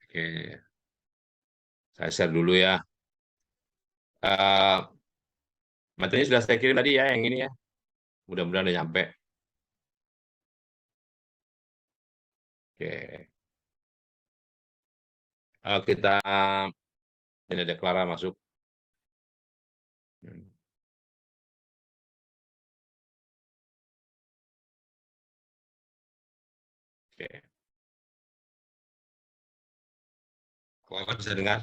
Oke, saya share dulu ya. Eh, Materi sudah saya kirim tadi ya, yang ini ya. Mudah-mudahan udah nyampe. Oke. Kita ini ada Clara masuk. Hmm, Oke. Clara bisa dengar?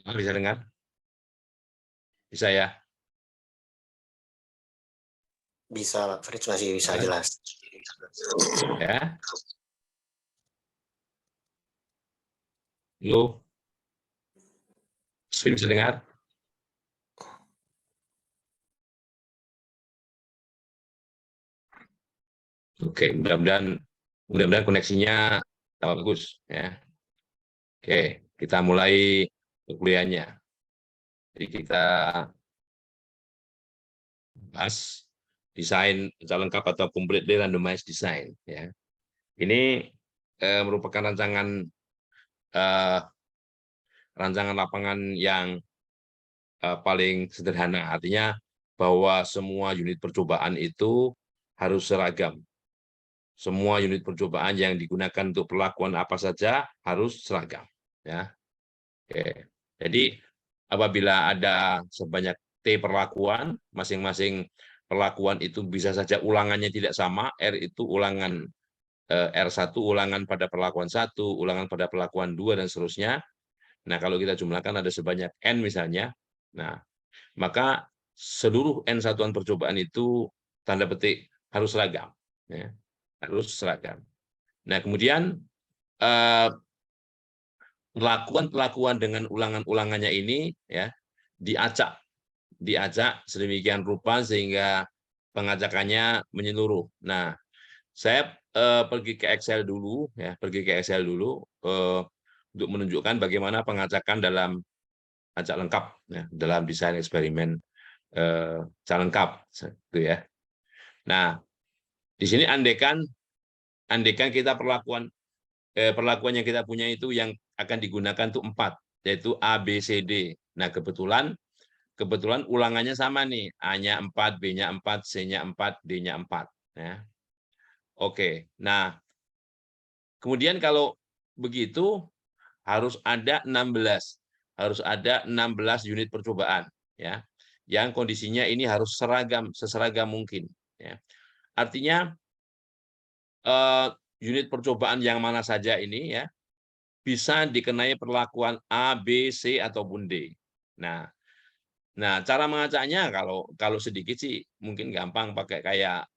Bisa dengar? Bisa ya? Bisa, Pak Fritz masih bisa jelas. Ya. Lu bisa dengar? Oke, mudah-mudahan koneksinya bagus ya. Oke, kita mulai kuliahnya. Jadi kita bahas desain lengkap atau completely randomized design ya. Ini merupakan eh, rancangan lapangan yang paling sederhana. Artinya bahwa semua unit percobaan itu harus seragam. Semua unit percobaan yang digunakan untuk perlakuan apa saja harus seragam. Ya. Oke. Jadi apabila ada sebanyak T perlakuan, masing-masing perlakuan itu bisa saja ulangannya tidak sama, R itu ulangan R1 ulangan pada perlakuan 1, ulangan pada perlakuan 2, dan seterusnya. Nah, kalau kita jumlahkan ada sebanyak N misalnya, nah, maka seluruh N satuan percobaan itu tanda petik harus seragam. Ya, harus seragam. Nah, kemudian perlakuan-perlakuan dengan ulangan-ulangannya ini ya diacak sedemikian rupa sehingga pengacakannya menyeluruh. Nah, saya pergi ke Excel dulu ya, untuk menunjukkan bagaimana pengacakan dalam acak lengkap ya, dalam desain eksperimen acak lengkap gitu ya. Nah, di sini andekan kita perlakuan yang kita punya itu yang akan digunakan untuk 4, yaitu A, B, C, D. Nah, kebetulan ulangannya sama nih, A-nya 4, B-nya 4, C-nya 4, D-nya 4. Ya. Oke, nah kemudian kalau begitu harus ada 16. Harus ada 16 unit percobaan. Ya, yang kondisinya ini harus seseragam mungkin. Ya. Artinya unit percobaan yang mana saja ini ya bisa dikenai perlakuan A, B, C ataupun D. Nah, cara mengacaknya kalau sedikit sih mungkin gampang pakai kayak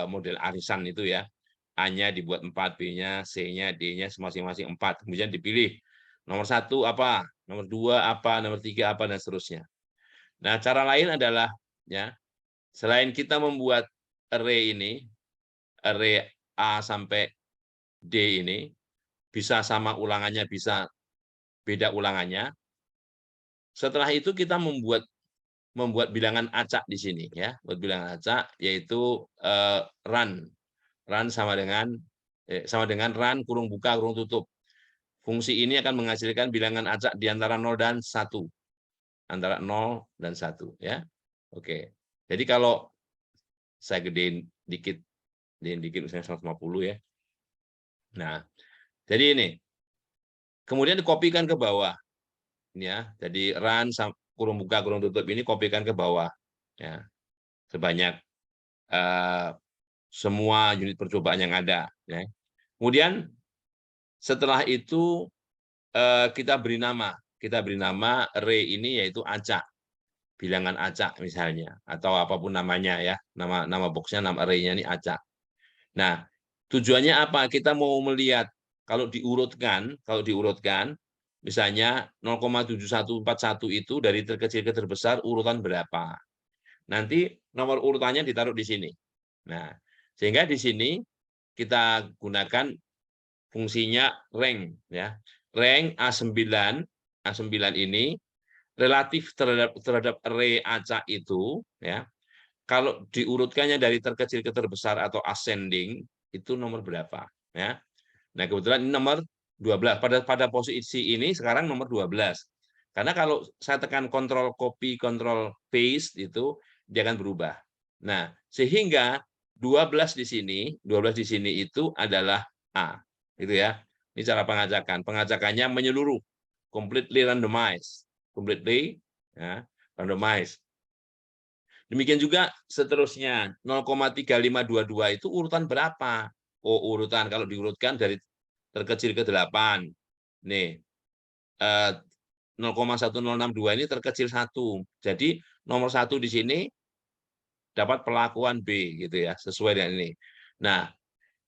model arisan itu ya. A-nya dibuat 4, B-nya, C-nya, D-nya masing-masing 4. Kemudian dipilih nomor 1 apa, nomor 2 apa, nomor 3 apa, dan seterusnya. Nah, cara lain adalah ya selain kita membuat array A sampai D ini bisa sama ulangannya, bisa beda ulangannya. Setelah itu kita membuat bilangan acak di sini ya, buat bilangan acak yaitu run sama dengan run kurung buka kurung tutup. Fungsi ini akan menghasilkan bilangan acak di antara 0 dan 1. Antara 0 dan 1 ya. Oke. Jadi kalau saya gedein dikit misalnya 150 ya. Nah, jadi ini kemudian dikopikan ke bawah. Ini ya. Jadi run kurung buka kurung tutup ini kopikan ke bawah ya. Sebanyak semua unit percobaan yang ada ya. Kemudian setelah itu kita beri nama array ini yaitu acak, bilangan acak misalnya atau apapun namanya ya, nama boxnya, nama array-nya ini acak. Nah, tujuannya apa? Kita mau melihat kalau diurutkan misalnya 0,7141 itu dari terkecil ke terbesar urutan berapa. Nanti nomor urutannya ditaruh di sini. Nah, sehingga di sini kita gunakan fungsinya rank ya. Rank A9 ini relatif terhadap array acak itu ya kalau diurutkannya dari terkecil ke terbesar atau ascending itu nomor berapa, ya. Nah, kebetulan ini nomor 12. Pada posisi ini sekarang nomor 12. Karena kalau saya tekan kontrol copy, kontrol paste itu dia akan berubah. Nah, sehingga 12 di sini itu adalah A. Gitu ya. Ini cara pengacakan. Pengacakannya menyeluruh, completely randomized. Completely ya, randomized. Demikian juga seterusnya 0,3522 itu urutan berapa? Oh, urutan kalau diurutkan dari terkecil ke 8. Nih, 0,1062 ini terkecil 1. Jadi nomor 1 di sini dapat perlakuan B gitu ya, sesuai dengan ini. Nah,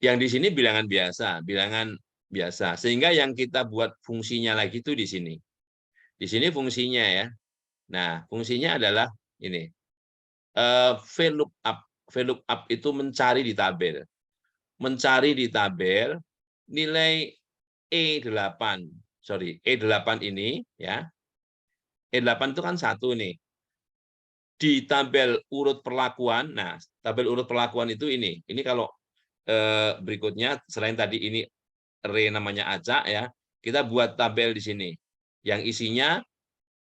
yang di sini bilangan biasa. Sehingga yang kita buat fungsinya lagi itu di sini. Di sini fungsinya ya. Nah, fungsinya adalah ini. VLOOKUP. VLOOKUP itu mencari di tabel. Mencari di tabel nilai E8. Sorry, E8 ini ya. E8 itu kan 1 nih. Di tabel urut perlakuan, nah, tabel urut perlakuan itu ini. Ini kalau berikutnya selain tadi ini array namanya acak ya, kita buat tabel di sini yang isinya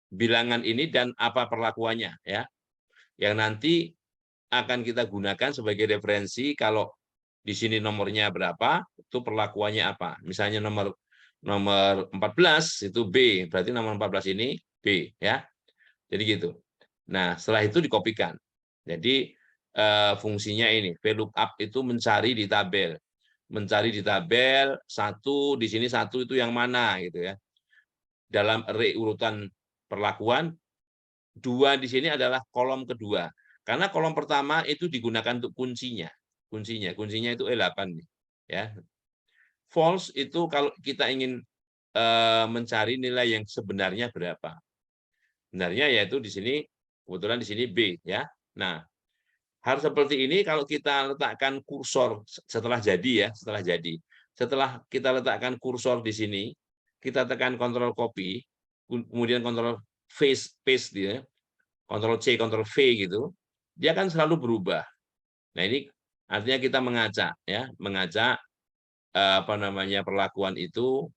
bilangan ini dan apa perlakuannya ya. Yang nanti akan kita gunakan sebagai referensi kalau di sini nomornya berapa, itu perlakuannya apa. Misalnya nomor 14 itu B, berarti nomor 14 ini B ya. Jadi gitu. Nah, setelah itu dikopikan. Jadi fungsinya ini, VLOOKUP itu mencari di tabel. Mencari di tabel, 1 di sini 1 itu yang mana gitu ya. Dalam array urutan perlakuan, 2 di sini adalah kolom kedua. Karena kolom pertama itu digunakan untuk kuncinya. Kuncinya itu E8 nih, ya. False itu kalau kita ingin mencari nilai yang sebenarnya berapa. Sebenarnya yaitu di sini kebetulan di sini B ya. Nah, hal seperti ini kalau kita letakkan kursor setelah jadi ya, setelah kita letakkan kursor di sini, kita tekan kontrol copy, kemudian kontrol paste dia, kontrol C, kontrol V gitu, dia akan selalu berubah. Nah, ini artinya kita mengacak ya, apa namanya perlakuan itu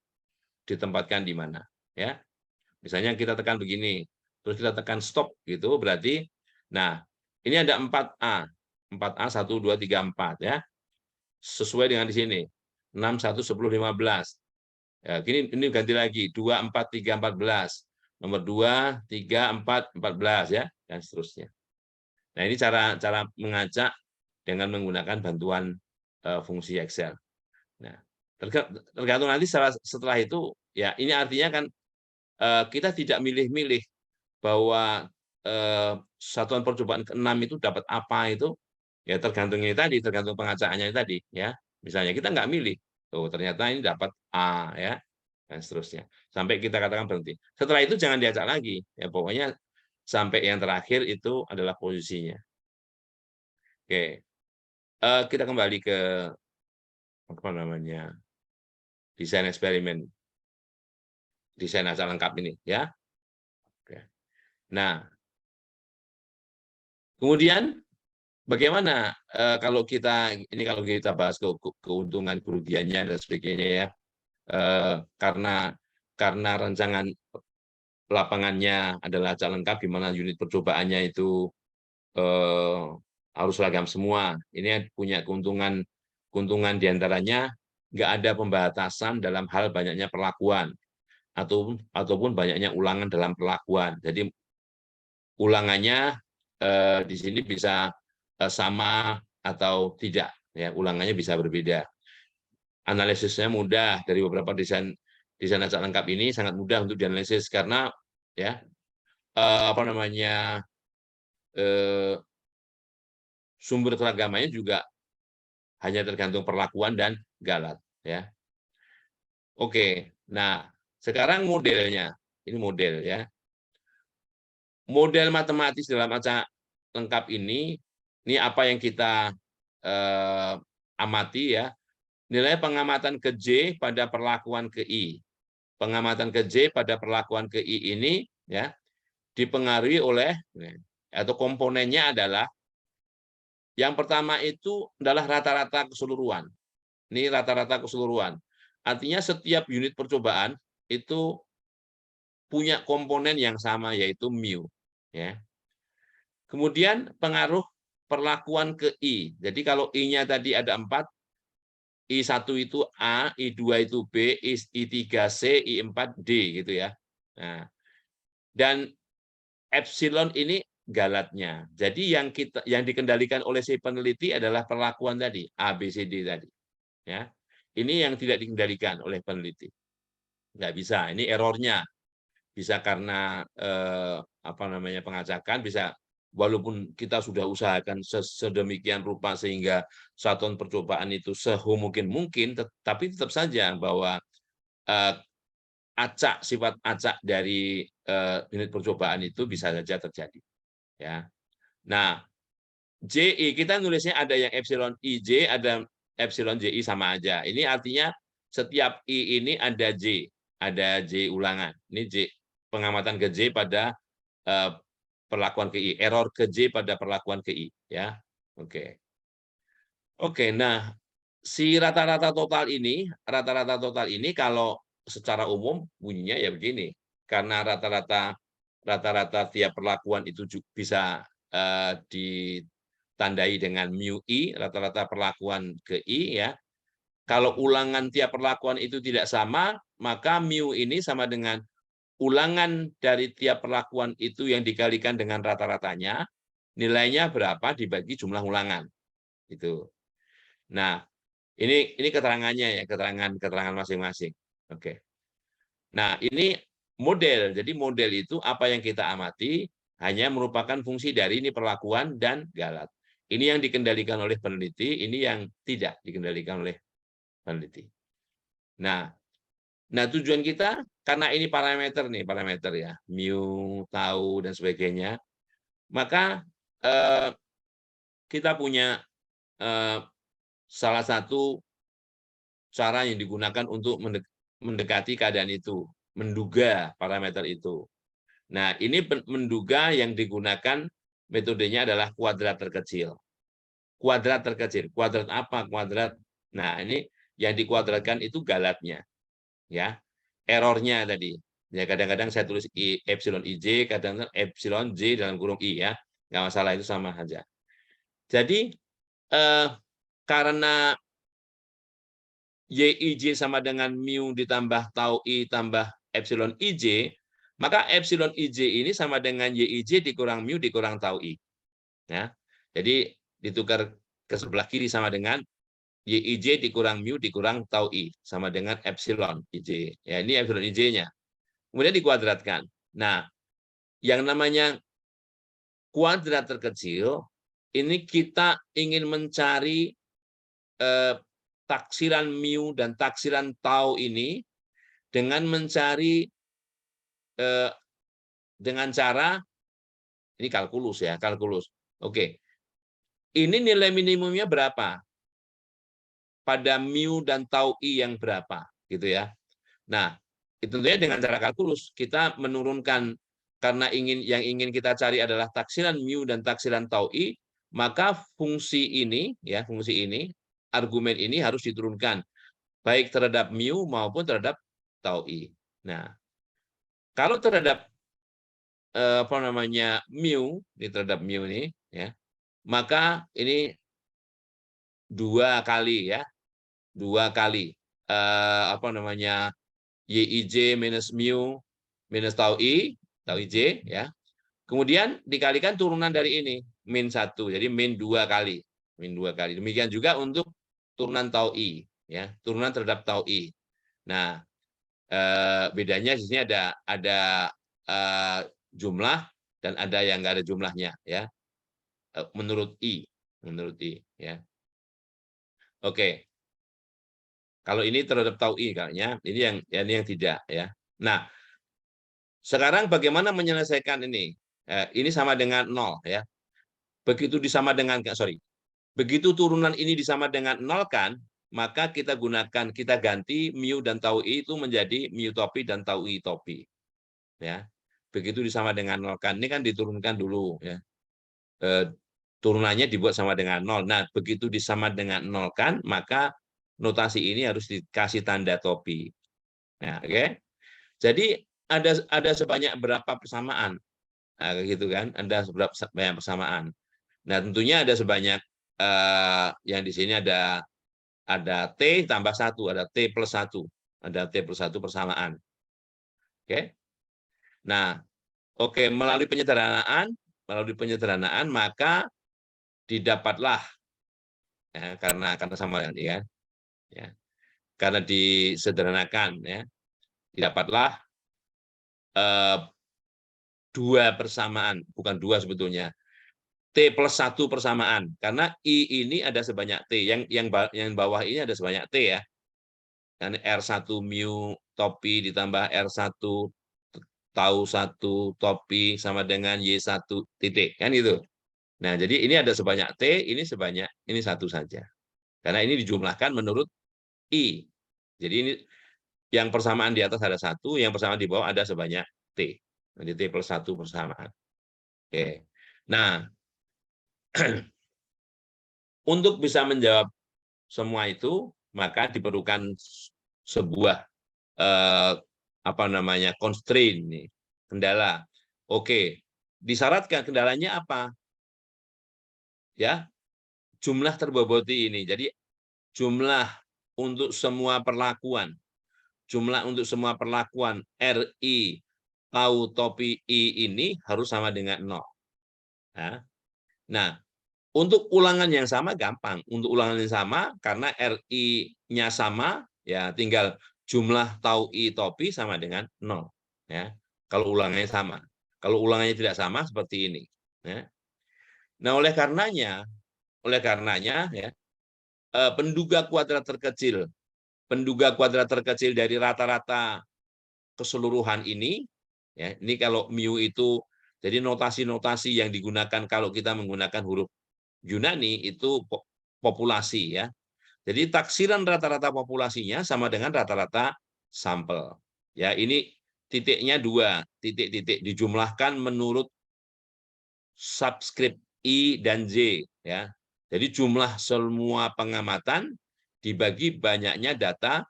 ditempatkan di mana ya. Misalnya kita tekan begini, terus kita tekan stop gitu, berarti nah, ini ada 4A. 4A 1 2 3 4 ya. Sesuai dengan di sini. 6 1 10 15. Ya, ini ganti lagi 2 4 3 14. Nomor 2 3 4 14 ya, dan seterusnya. Nah, ini cara mengacak dengan menggunakan bantuan fungsi Excel. Nah, tergantung nanti setelah itu ya, ini artinya kan kita tidak milih-milih bahwa satuan percobaan ke-6 itu dapat apa itu ya, tergantung ini tadi, tergantung pengacaannya tadi ya. Misalnya kita nggak milih, tuh ternyata ini dapat A ya, dan seterusnya sampai kita katakan berhenti. Setelah itu jangan diacak lagi ya, pokoknya sampai yang terakhir itu adalah posisinya. Oke, kita kembali ke apa namanya desain eksperimen, desain acak lengkap ini ya. Oke. Nah, kemudian bagaimana kalau kita bahas keuntungan kerugiannya dan sebagainya ya, karena rancangan lapangannya adalah acak lengkap di mana unit percobaannya itu harus seragam semua. Ini punya keuntungan diantaranya nggak ada pembatasan dalam hal banyaknya perlakuan ataupun banyaknya ulangan dalam perlakuan. Jadi ulangannya di sini bisa sama atau tidak ya, ulangannya bisa berbeda. Analisisnya mudah, dari beberapa desain acak lengkap ini sangat mudah untuk dianalisis karena ya apa namanya sumber keragamannya juga hanya tergantung perlakuan dan galat ya. Oke, nah sekarang modelnya, ini model ya. Model matematis dalam acak lengkap ini apa yang kita amati ya. Nilai pengamatan ke J pada perlakuan ke I. Pengamatan ke J pada perlakuan ke I ini ya dipengaruhi oleh atau komponennya adalah Yang pertama itu adalah rata-rata keseluruhan. Ini rata-rata keseluruhan. Artinya setiap unit percobaan itu punya komponen yang sama, yaitu mu. Ya. Kemudian pengaruh perlakuan ke I. Jadi kalau I-nya tadi ada 4, I1 itu A, I2 itu B, I3 C, I4 D gitu ya. Nah, dan epsilon ini galatnya. Jadi yang dikendalikan oleh si peneliti adalah perlakuan tadi, A, B, C, D tadi. Ya. Ini yang tidak dikendalikan oleh peneliti. Nggak bisa, ini errornya. Bisa karena pengacakan, bisa walaupun kita sudah usahakan sedemikian rupa sehingga satuan percobaan itu sehomogin mungkin, tapi tetap saja bahwa sifat acak dari unit percobaan itu bisa saja terjadi. Ya. Nah, JI kita nulisnya ada yang epsilon IJ, ada epsilon JI sama aja. Ini artinya setiap I ini ada J ulangan. Ini J pengamatan ke J pada perlakuan ke I, error ke J pada perlakuan ke I, ya. Oke. Oke, nah si rata-rata total ini kalau secara umum bunyinya ya begini. Karena rata-rata tiap perlakuan itu bisa ditandai dengan mu I, rata-rata perlakuan ke I ya. Kalau ulangan tiap perlakuan itu tidak sama, maka mu ini sama dengan ulangan dari tiap perlakuan itu yang dikalikan dengan rata-ratanya, nilainya berapa dibagi jumlah ulangan. Itu. Nah, ini keterangannya ya, keterangan masing-masing. Oke. Nah, ini model. Jadi model itu apa yang kita amati hanya merupakan fungsi dari ini perlakuan dan galat. Ini yang dikendalikan oleh peneliti, ini yang tidak dikendalikan oleh peneliti. Nah, tujuan kita karena ini parameter ya, mu, tau dan sebagainya, maka kita punya salah satu cara yang digunakan untuk mendekati keadaan itu, menduga parameter itu. Nah, ini menduga yang digunakan metodenya adalah kuadrat terkecil. Kuadrat terkecil. Kuadrat apa? Kuadrat. Nah, ini yang dikuadratkan itu galatnya. Ya. Errornya tadi. Ya, kadang-kadang saya tulis epsilon IJ, kadang-kadang epsilon J dalam kurung I ya. Nggak masalah, itu sama saja. Jadi karena YIJ sama dengan mu ditambah tau I tambah epsilon IJ, maka epsilon IJ ini sama dengan YIJ dikurang mu dikurang tau I. Ya. Jadi ditukar ke sebelah kiri sama dengan YIJ dikurang mu dikurang tau I, sama dengan epsilon IJ. Ya, ini epsilon IJ-nya. Kemudian dikuadratkan. Nah, yang namanya kuadrat terkecil, ini kita ingin mencari taksiran mu dan taksiran tau ini dengan mencari dengan cara ini kalkulus ya, kalkulus. Oke. Ini nilai minimumnya berapa? Pada mu dan tau I yang berapa, gitu ya. Nah, itu tentunya dengan cara kalkulus kita menurunkan, karena yang ingin kita cari adalah taksiran mu dan taksiran tau I, maka fungsi ini ya, argumen ini harus diturunkan baik terhadap mu maupun terhadap tau I. Nah, kalau terhadap mu, terhadap mu ini ya, maka ini 2 kali ya, 2 kali YIJ minus mu minus tau IJ ya. Kemudian dikalikan turunan dari ini min 1, jadi min 2 kali. Min 2 kali. Demikian juga untuk turunan tau I ya, turunan terhadap tau I. Nah, bedanya di sini ada jumlah dan ada yang enggak ada jumlahnya ya. Menurut I ya. Oke. Kalau ini terhadap tau I kayaknya, ini yang tidak ya. Nah, sekarang bagaimana menyelesaikan ini? Ini sama dengan 0 ya. Begitu turunan ini disama dengan 0 kan, maka kita ganti mu dan tau I itu menjadi mu topi dan tau I topi. Ya. Begitu disama dengan 0 kan, ini kan diturunkan dulu ya. turunannya dibuat sama dengan 0. Nah, begitu disama dengan 0 kan, maka notasi ini harus dikasih tanda topi. Nah, oke. Jadi ada sebanyak berapa persamaan? Nah, gitu kan? Ada seberapa banyak persamaan. Nah, tentunya ada sebanyak yang di sini ada T tambah 1, ada T plus 1. Ada T plus 1 persamaan. Oke. Nah, oke, melalui penyederhanaan maka didapatlah karena sama tadi kan. Ya. Karena disederhanakan ya. Didapatlah dua persamaan, bukan dua sebetulnya. T plus 1 persamaan. Karena I ini ada sebanyak T. Yang bawah ini ada sebanyak T ya. Dan R1 mu topi ditambah R1 tau 1 topi sama dengan Y1 titik. Kan gitu. Nah, jadi ini ada sebanyak T, ini satu saja. Karena ini dijumlahkan menurut I. Jadi ini yang persamaan di atas ada 1, yang persamaan di bawah ada sebanyak T. Jadi T plus 1 persamaan. Oke. Nah, untuk bisa menjawab semua itu, maka diperlukan sebuah constraint nih, kendala. Oke, disyaratkan kendalanya apa? Ya, jumlah terboboti ini. Jadi jumlah untuk semua perlakuan, RI tau topi I ini harus sama dengan 0. Nah, untuk ulangan yang sama gampang. Untuk ulangan yang sama, karena RI-nya sama, ya tinggal jumlah tau I topi sama dengan 0. Ya, kalau ulangannya sama. Kalau ulangannya tidak sama, seperti ini. Ya. Nah, oleh karenanya ya, penduga kuadrat terkecil dari rata-rata keseluruhan ini, ya, ini kalau mu itu, jadi notasi-notasi yang digunakan kalau kita menggunakan huruf Yunani itu populasi ya. Jadi taksiran rata-rata populasinya sama dengan rata-rata sampel. Ya, ini titiknya 2, titik-titik dijumlahkan menurut subscript I dan J ya. Jadi jumlah semua pengamatan dibagi banyaknya data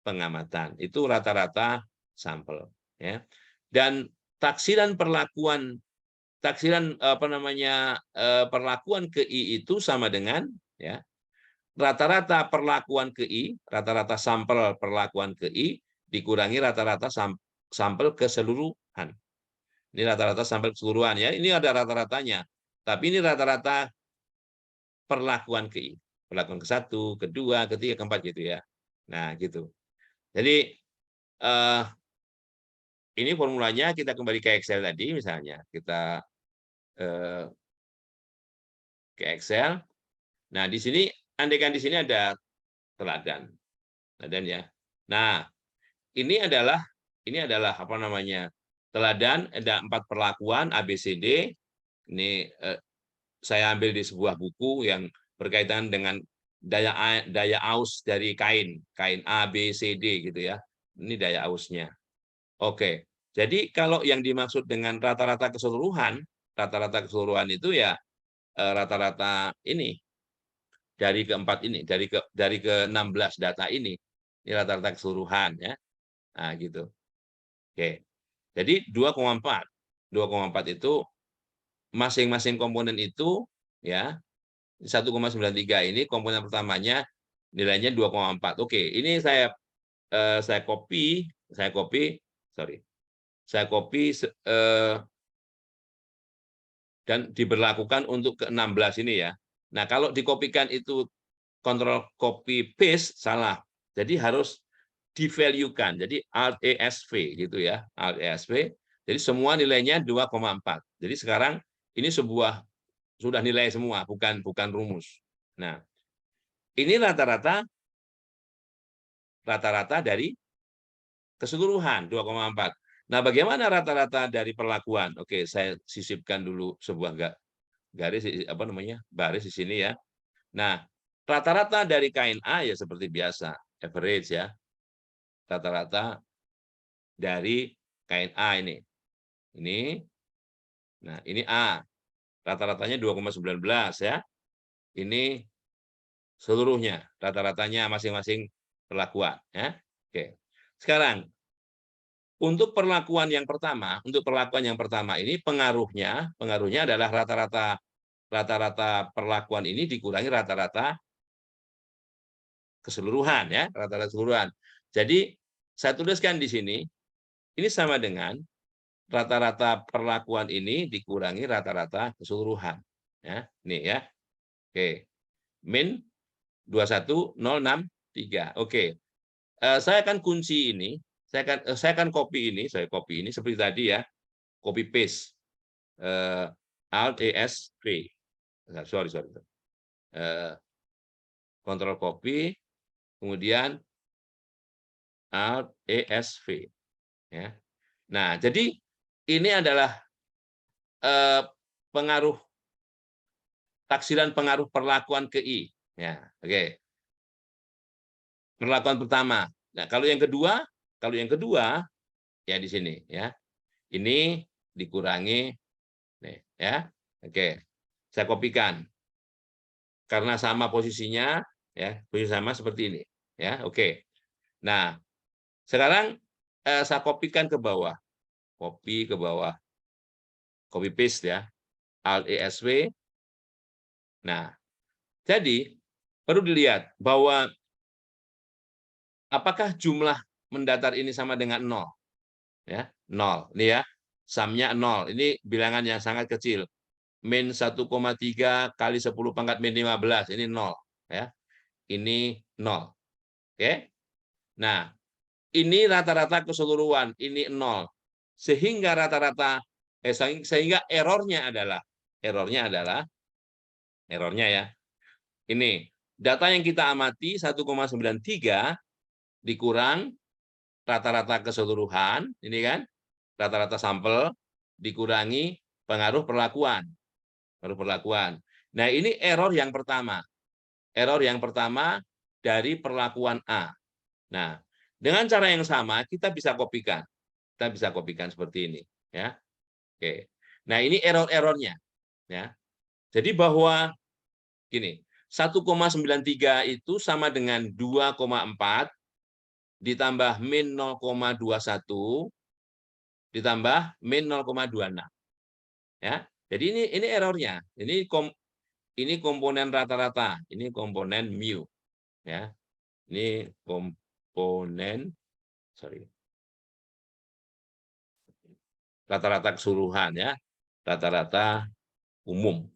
pengamatan. Itu rata-rata sampel ya. Dan taksiran perlakuan ke I itu sama dengan ya rata-rata perlakuan ke I, rata-rata sampel perlakuan ke I dikurangi rata-rata sampel keseluruhan. Ini rata-rata sampel keseluruhan ya. Ini ada rata-ratanya. Tapi ini rata-rata perlakuan ke I. Perlakuan ke-1, kedua, ketiga, keempat gitu ya. Nah, gitu. Jadi ini formulanya, kita kembali ke Excel tadi misalnya. Kita ke Excel. Nah, di sini andaikan di sini ada teladan ya. Nah, ini adalah teladan, ada 4 perlakuan ABCD. Ini saya ambil di sebuah buku yang berkaitan dengan daya aus dari kain A, B, C, D gitu ya. Ini daya ausnya. Oke. Jadi kalau yang dimaksud dengan rata-rata keseluruhan itu ya rata-rata ini dari keempat ini, dari ke-16 data ini rata-rata keseluruhan ya. Nah, gitu. Oke. Jadi 2,4. 2,4 itu masing-masing komponen itu ya 1,93 ini komponen pertamanya nilainya 2,4. Oke, ini saya copy dan diberlakukan untuk ke-16 ini ya. Nah, kalau dikopikan itu kontrol copy paste salah. Jadi harus di-value-kan. Jadi Alt ESV gitu ya, Alt ESV. Jadi semua nilainya 2,4. Jadi sekarang ini sudah nilai semua, bukan rumus. Nah, ini rata-rata dari keseluruhan 2,4. Nah, bagaimana rata-rata dari perlakuan? Oke, saya sisipkan dulu sebuah garis baris di sini ya. Nah, rata-rata dari kain A ya seperti biasa, average ya. Rata-rata dari kain A ini. Nah, ini A. Rata-ratanya 2,19 ya. Ini seluruhnya, rata-ratanya masing-masing perlakuan ya. Oke. Sekarang untuk perlakuan yang pertama, ini pengaruhnya adalah rata-rata perlakuan ini dikurangi rata-rata keseluruhan ya, rata-rata keseluruhan. Jadi saya tuliskan di sini ini sama dengan rata-rata perlakuan ini dikurangi rata-rata keseluruhan ya. Ini ya. Oke. Min 21063. Oke. Saya akan kunci ini, saya akan copy ini seperti tadi ya. Copy paste. Alt ESV. Sorry. Control copy, kemudian Alt ESV. Ya. Nah, jadi ini adalah pengaruh taksiran pengaruh perlakuan ke I. Ya, oke. Perlakuan pertama. Nah, kalau yang kedua ya di sini ya. Ini dikurangi nih ya. Oke. Saya kopikan. Karena sama posisinya ya, posisi sama seperti ini ya. Oke. Nah, sekarang saya kopikan ke bawah. Copy ke bawah. Copy paste ya. Alt ESW. Nah, jadi perlu dilihat bahwa apakah jumlah mendatar ini sama dengan 0? Ya, 0. Ini ya, sumnya 0. Ini bilangan yang sangat kecil. Min 1,3 kali 10 pangkat min 15. Ini 0. Ya. Ini 0. Oke. Nah, ini rata-rata keseluruhan. Ini 0. Sehingga rata-rata, sehingga errornya ya. Ini, data yang kita amati 1,93 dikurang rata-rata keseluruhan, ini kan, rata-rata sampel, dikurangi pengaruh perlakuan. Nah, ini error yang pertama. Error yang pertama dari perlakuan A. Nah, dengan cara yang sama, kita bisa kopikan. Kita bisa kopikan seperti ini. Ya. Oke. Nah, ini error-errornya. Ya. Jadi bahwa, gini, 1,93 itu sama dengan 2,4 ditambah min 0,21 ditambah min 0,26. Ya. Jadi ini errornya. Ini komponen rata-rata, ini komponen mu. Ya. Ini komponen rata-rata keseluruhan ya. Rata-rata umum.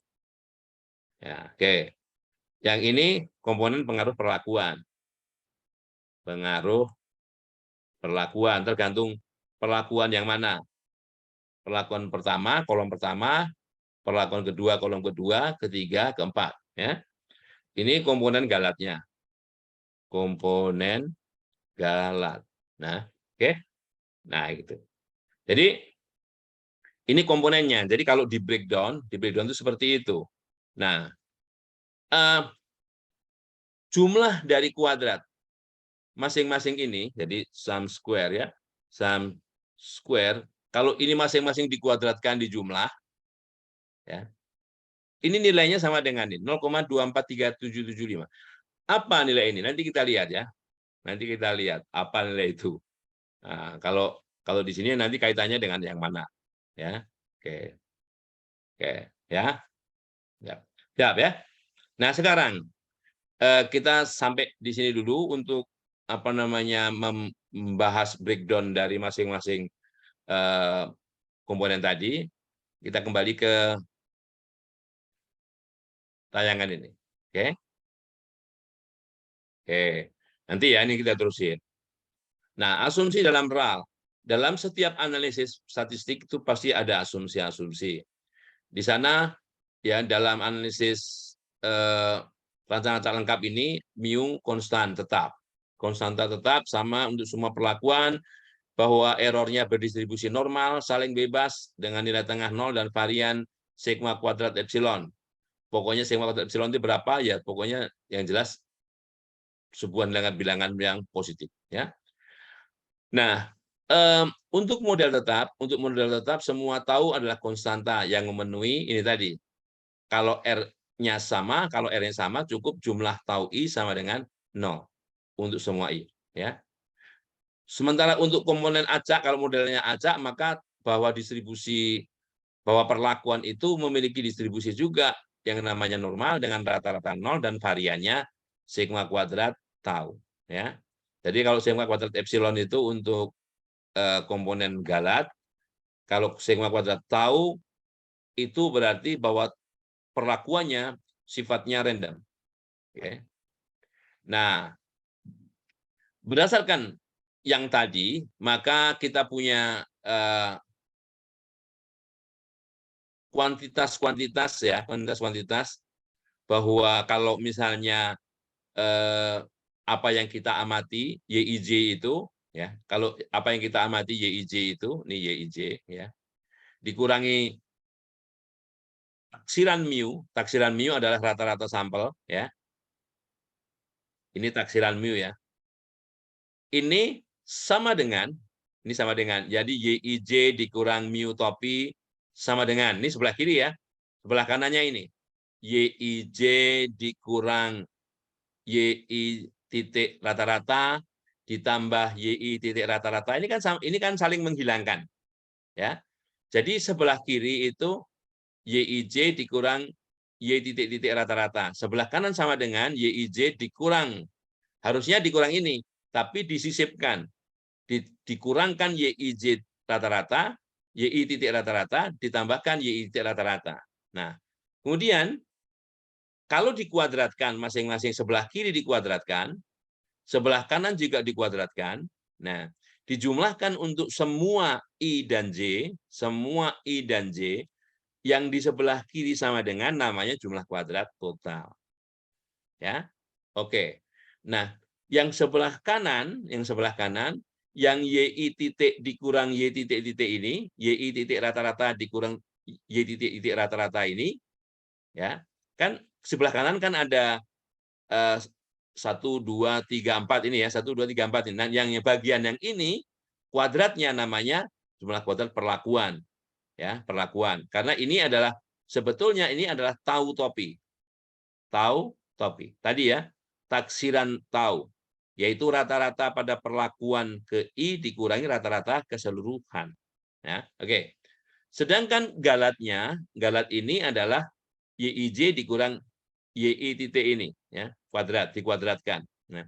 Ya, oke. Yang ini komponen pengaruh perlakuan. Pengaruh perlakuan tergantung perlakuan yang mana. Perlakuan pertama, kolom pertama, perlakuan kedua, kolom kedua, ketiga, keempat. Ya. Ini komponen galatnya. Komponen galat. Nah, oke. Nah, gitu. Jadi, ini komponennya. Jadi kalau di breakdown itu seperti itu. Nah, jumlah dari kuadrat masing-masing ini, jadi sum square ya, sum square, kalau ini masing-masing dikuadratkan di jumlah, ya, ini nilainya sama dengan ini, 0,243775. Apa nilai ini? Nanti kita lihat ya. Nanti kita lihat apa nilai itu. Nah, kalau di sini nanti kaitannya dengan yang mana, ya. Oke, ya. Siap ya. Nah sekarang kita sampai di sini dulu untuk membahas breakdown dari masing-masing komponen tadi. Kita kembali ke tayangan ini. Oke. Nanti ya ini kita terusin. Nah, asumsi dalam RAL. Dalam setiap analisis statistik itu pasti ada asumsi-asumsi. Di sana ya dalam analisis rancangan tak lengkap ini mu konstan tetap. Konstanta tetap sama untuk semua perlakuan, bahwa errornya berdistribusi normal, saling bebas dengan nilai tengah 0 dan varian sigma kuadrat epsilon. Pokoknya sigma kuadrat epsilon itu berapa? Ya pokoknya yang jelas sebuah bilangan yang positif. Ya. Nah, untuk model tetap semua tahu adalah konstanta yang memenuhi ini tadi. Kalau R-nya sama, kalau R-nya sama, cukup jumlah tau I sama dengan 0 untuk semua I. Ya. Sementara untuk komponen acak, kalau modelnya acak, maka bahwa perlakuan itu memiliki distribusi juga yang namanya normal dengan rata-rata 0 dan variannya sigma kuadrat tau. Ya. Jadi kalau sigma kuadrat epsilon itu untuk komponen galat, kalau sigma kuadrat tau itu berarti bahwa perlakuannya sifatnya random. Oke. Nah, berdasarkan yang tadi, maka kita punya kuantitas bahwa kalau misalnya apa yang kita amati YIJ itu, ya, kalau apa yang kita amati YIJ itu, ini YIJ, ya, dikurangi taksiran mu adalah rata-rata sampel, ya. Ini taksiran mu, ya. Ini sama dengan, jadi YIJ dikurang mu topi sama dengan, ini sebelah kiri ya, sebelah kanannya ini, YIJ dikurang YI titik rata-rata ditambah YI titik rata-rata, ini kan saling menghilangkan. Ya. Jadi sebelah kiri itu YIJ dikurang Y titik-titik rata-rata. Sebelah kanan sama dengan YIJ dikurang, harusnya dikurang ini, tapi disisipkan. Dikurangkan YIJ rata-rata, YI titik rata-rata, ditambahkan YI titik rata-rata. Nah, kemudian kalau dikuadratkan, masing-masing sebelah kiri dikuadratkan, sebelah kanan juga dikuadratkan, nah, dijumlahkan untuk semua I dan J, yang di sebelah kiri sama dengan namanya jumlah kuadrat total. Ya. Oke. Nah, yang sebelah kanan, yang YI titik dikurang Y titik-titik ini, YI titik rata-rata dikurang Y titik-titik rata-rata ini, ya, kan sebelah kanan kan ada 1, 2, 3, 4 ini ya, 1, 2, 3, 4 ini. Nah, yang bagian yang ini kuadratnya namanya jumlah kuadrat perlakuan. Ya, perlakuan. Karena ini adalah sebetulnya ini adalah tau topi. Tau topi. Tadi ya, taksiran tau, yaitu rata-rata pada perlakuan ke I dikurangi rata-rata keseluruhan. Ya, oke. Sedangkan galat ini adalah YIJ dikurang YI titik ini, ya, dikuadratkan. Nah,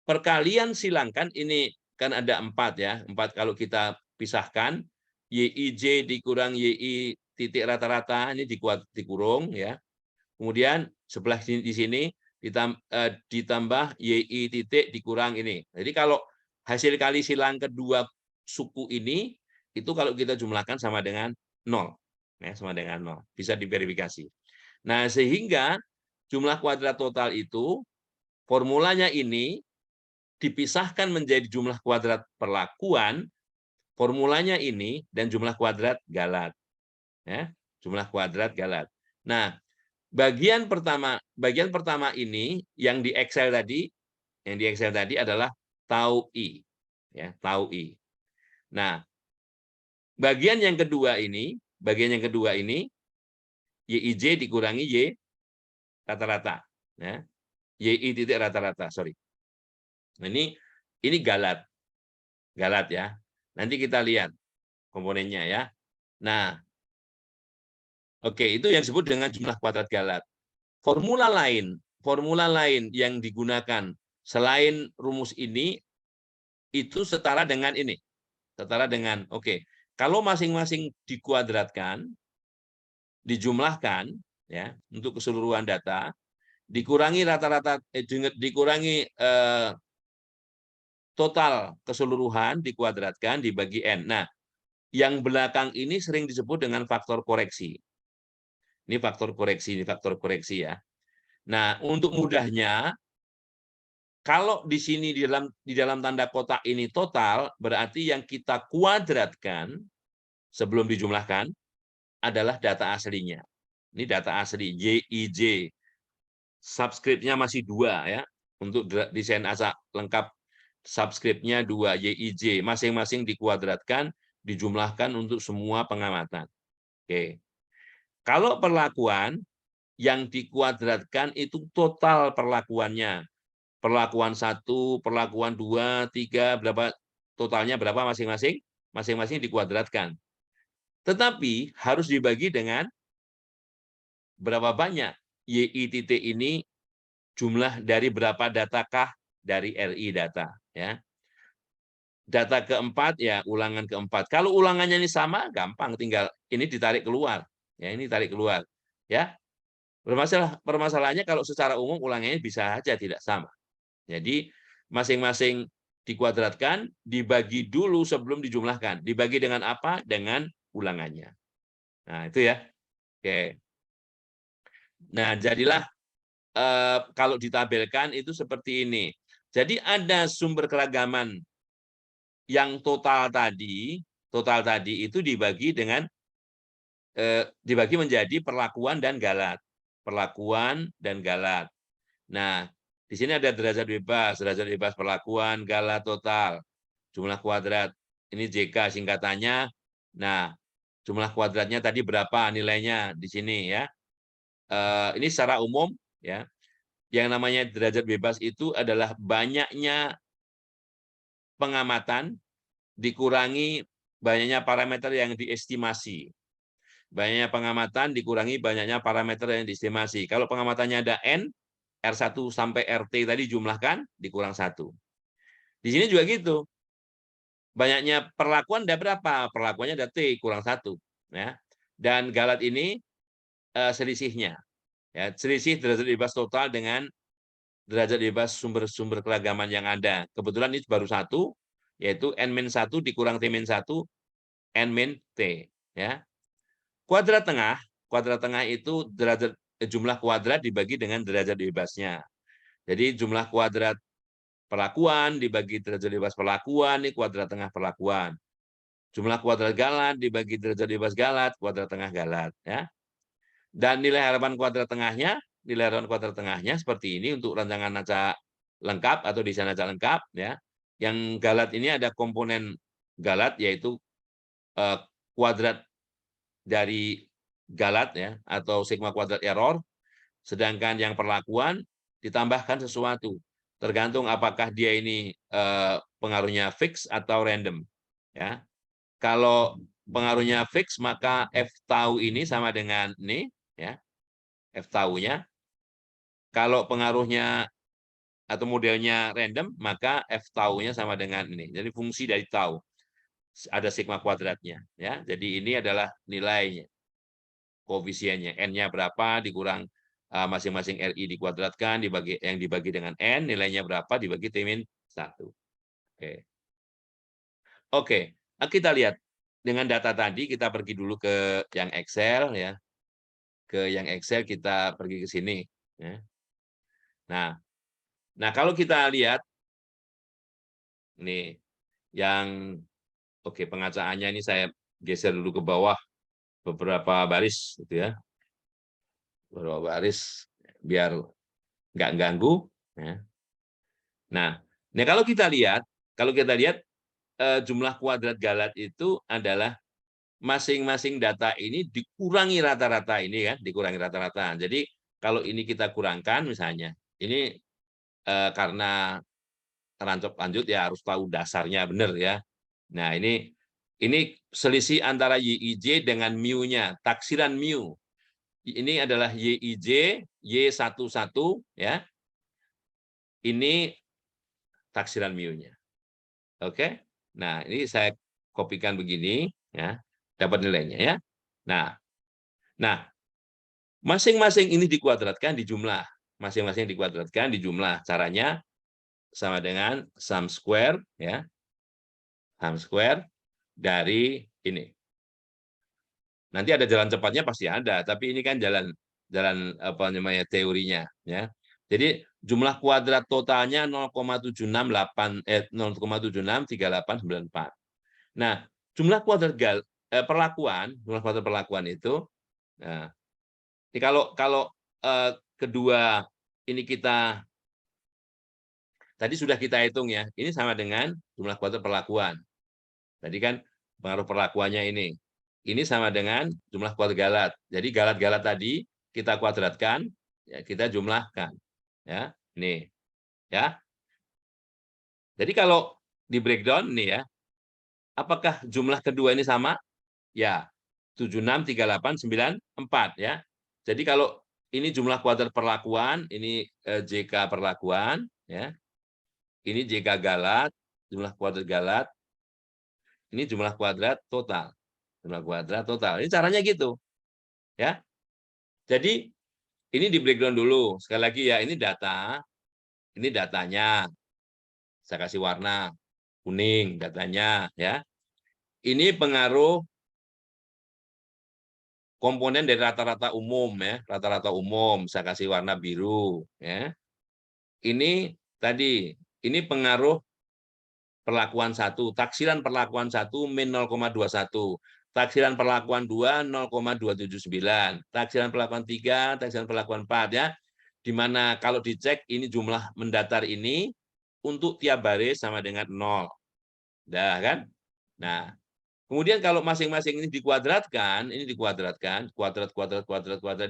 perkalian silangkan ini kan ada 4 ya, 4 kalau kita pisahkan, YIJ dikurang YI titik rata-rata ini dikurung ya. Kemudian sebelah di sini ditambah YI titik dikurang ini. Jadi kalau hasil kali silang kedua suku ini itu kalau kita jumlahkan sama dengan 0. Ya, sama dengan 0. Bisa diverifikasi. Nah, sehingga jumlah kuadrat total itu formulanya ini dipisahkan menjadi jumlah kuadrat perlakuan, formulanya ini dan jumlah kuadrat galat. Ya, jumlah kuadrat galat. Nah, bagian pertama ini yang di Excel tadi, adalah tau I, ya, tau I. Nah, bagian yang kedua ini, YIJ dikurangi Y rata-rata, ya. YI titik rata-rata, sorry. Ini galat ya. Nanti kita lihat komponennya ya. Nah, oke, itu yang disebut dengan jumlah kuadrat galat. Formula lain yang digunakan selain rumus ini itu setara dengan ini. Setara dengan, oke, kalau masing-masing dikuadratkan, dijumlahkan ya untuk keseluruhan data, dikurangi rata-rata dikurangi total keseluruhan dikuadratkan dibagi N. Nah, yang belakang ini sering disebut dengan faktor koreksi. Ini faktor koreksi ya. Nah, untuk mudahnya, kalau di sini di dalam tanda kotak ini total, berarti yang kita kuadratkan sebelum dijumlahkan adalah data aslinya. Ini data asli YIJ. Subscript-nya masih 2 ya. Untuk desain ASA lengkap subscript-nya 2 YIJ, masing-masing dikuadratkan, dijumlahkan untuk semua pengamatan. Oke. Kalau perlakuan yang dikuadratkan itu total perlakuannya. Perlakuan 1, perlakuan 2, 3, berapa totalnya berapa masing-masing? Masing-masing dikuadratkan. Tetapi harus dibagi dengan berapa banyak YI titik ini, jumlah dari berapa datakah dari RI data, ya. Data keempat ya ulangan keempat. Kalau ulangannya ini sama, gampang, tinggal ini ditarik keluar. Ya, ini tarik keluar. Ya. Permasalahannya kalau secara umum ulangannya bisa saja tidak sama. Jadi masing-masing dikuadratkan, dibagi dulu sebelum dijumlahkan. Dibagi dengan apa? Dengan ulangannya. Nah, itu ya. Oke. Nah, jadilah kalau ditabelkan itu seperti ini. Jadi ada sumber keragaman yang total tadi itu dibagi dengan dibagi menjadi perlakuan dan galat. Perlakuan dan galat. Nah, di sini ada derajat bebas perlakuan, galat total, jumlah kuadrat. Ini JK singkatannya. Nah, jumlah kuadratnya tadi berapa nilainya di sini ya. Ini secara umum ya. Yang namanya derajat bebas itu adalah banyaknya pengamatan dikurangi banyaknya parameter yang diestimasi. Banyaknya pengamatan dikurangi banyaknya parameter yang diestimasi. Kalau pengamatannya ada N, R1 sampai RT tadi jumlahkan, dikurang 1. Di sini juga gitu. Banyaknya perlakuan ada berapa? Perlakuannya ada T, kurang 1. Ya. Dan galat ini selisihnya. Ya, selisih derajat bebas total dengan derajat bebas sumber-sumber keragaman yang ada. Kebetulan ini baru 1, yaitu N-1 dikurang T-1, N-T. Ya. Kuadrat tengah itu derajat jumlah kuadrat dibagi dengan derajat bebasnya. Jadi jumlah kuadrat perlakuan dibagi derajat bebas perlakuan, ini kuadrat tengah perlakuan. Jumlah kuadrat galat dibagi derajat bebas galat, kuadrat tengah galat. Ya. Dan nilai harapan kuadrat tengahnya seperti ini untuk rancangan acak lengkap atau desain acak lengkap. Ya. Yang galat ini ada komponen galat yaitu kuadrat dari galat ya atau sigma kuadrat error, sedangkan yang perlakuan ditambahkan sesuatu tergantung apakah dia ini pengaruhnya fix atau random ya. Kalau pengaruhnya fix maka F tau ini sama dengan ini ya, F taunya. Kalau pengaruhnya atau modelnya random maka F taunya sama dengan ini. Jadi fungsi dari tau ada sigma kuadratnya ya. Jadi ini adalah nilainya, koefisiennya, n-nya berapa dikurang masing-masing RI dikuadratkan yang dibagi dengan n, nilainya berapa dibagi T-1. Oke, kita lihat dengan data tadi kita pergi dulu ke yang Excel ya. Ke yang Excel kita pergi ke sini ya. Nah, kalau kita lihat ini yang pengacaannya ini saya geser dulu ke bawah beberapa baris gitu ya. Beberapa baris biar nggak ganggu ya. Nah, kalau kita lihat jumlah kuadrat galat itu adalah masing-masing data ini dikurangi rata-rata ini kan, dikurangi rata-rata. Jadi kalau ini kita kurangkan misalnya, ini karena terancap lanjut ya harus tahu dasarnya benar ya. Nah, ini selisih antara YIJ dengan mu-nya, taksiran mu. Ini adalah YIJ, Y11 ya. Ini taksiran mu-nya. Oke. Nah, ini saya kopikan begini ya, dapat nilainya ya. Nah, masing-masing ini dikuadratkan di jumlah. Masing-masing dikuadratkan di jumlah. Caranya sama dengan sum square ya. Sum square dari ini. Nanti ada jalan cepatnya pasti ada, tapi ini kan jalan apa namanya teorinya ya. Jadi jumlah kuadrat totalnya 0,768 Nah, jumlah kuadrat jumlah kuadrat perlakuan itu nah, ini kalau kedua ini kita tadi sudah kita hitung ya. Ini sama dengan jumlah kuadrat perlakuan. Tadi kan pengaruh perlakuannya ini. Ini sama dengan jumlah kuadrat galat. Jadi galat-galat tadi kita kuadratkan, ya kita jumlahkan. Ya, nih. Ya. Jadi kalau di breakdown nih ya, apakah jumlah kedua ini sama? Ya, 763894 ya. Jadi kalau ini jumlah kuadrat perlakuan, ini JK perlakuan ya. Ini JK galat, jumlah kuadrat galat. Ini jumlah kuadrat total. Jumlah kuadrat total. Ini caranya gitu. Ya. Jadi ini di breakdown dulu. Sekali lagi ya, ini data. Ini datanya. Saya kasih warna kuning datanya ya. Ini pengaruh komponen dari rata-rata umum ya, rata-rata umum. Saya kasih warna biru ya. Ini tadi, ini pengaruh perlakuan 1, taksiran perlakuan 1 min 0,21. Taksiran perlakuan 2 0,279. Taksiran perlakuan 3, taksiran perlakuan 4 ya. Di mana kalau dicek ini jumlah mendatar ini untuk tiap baris sama dengan 0. Dah kan? Nah, kemudian kalau masing-masing ini dikuadratkan, kuadrat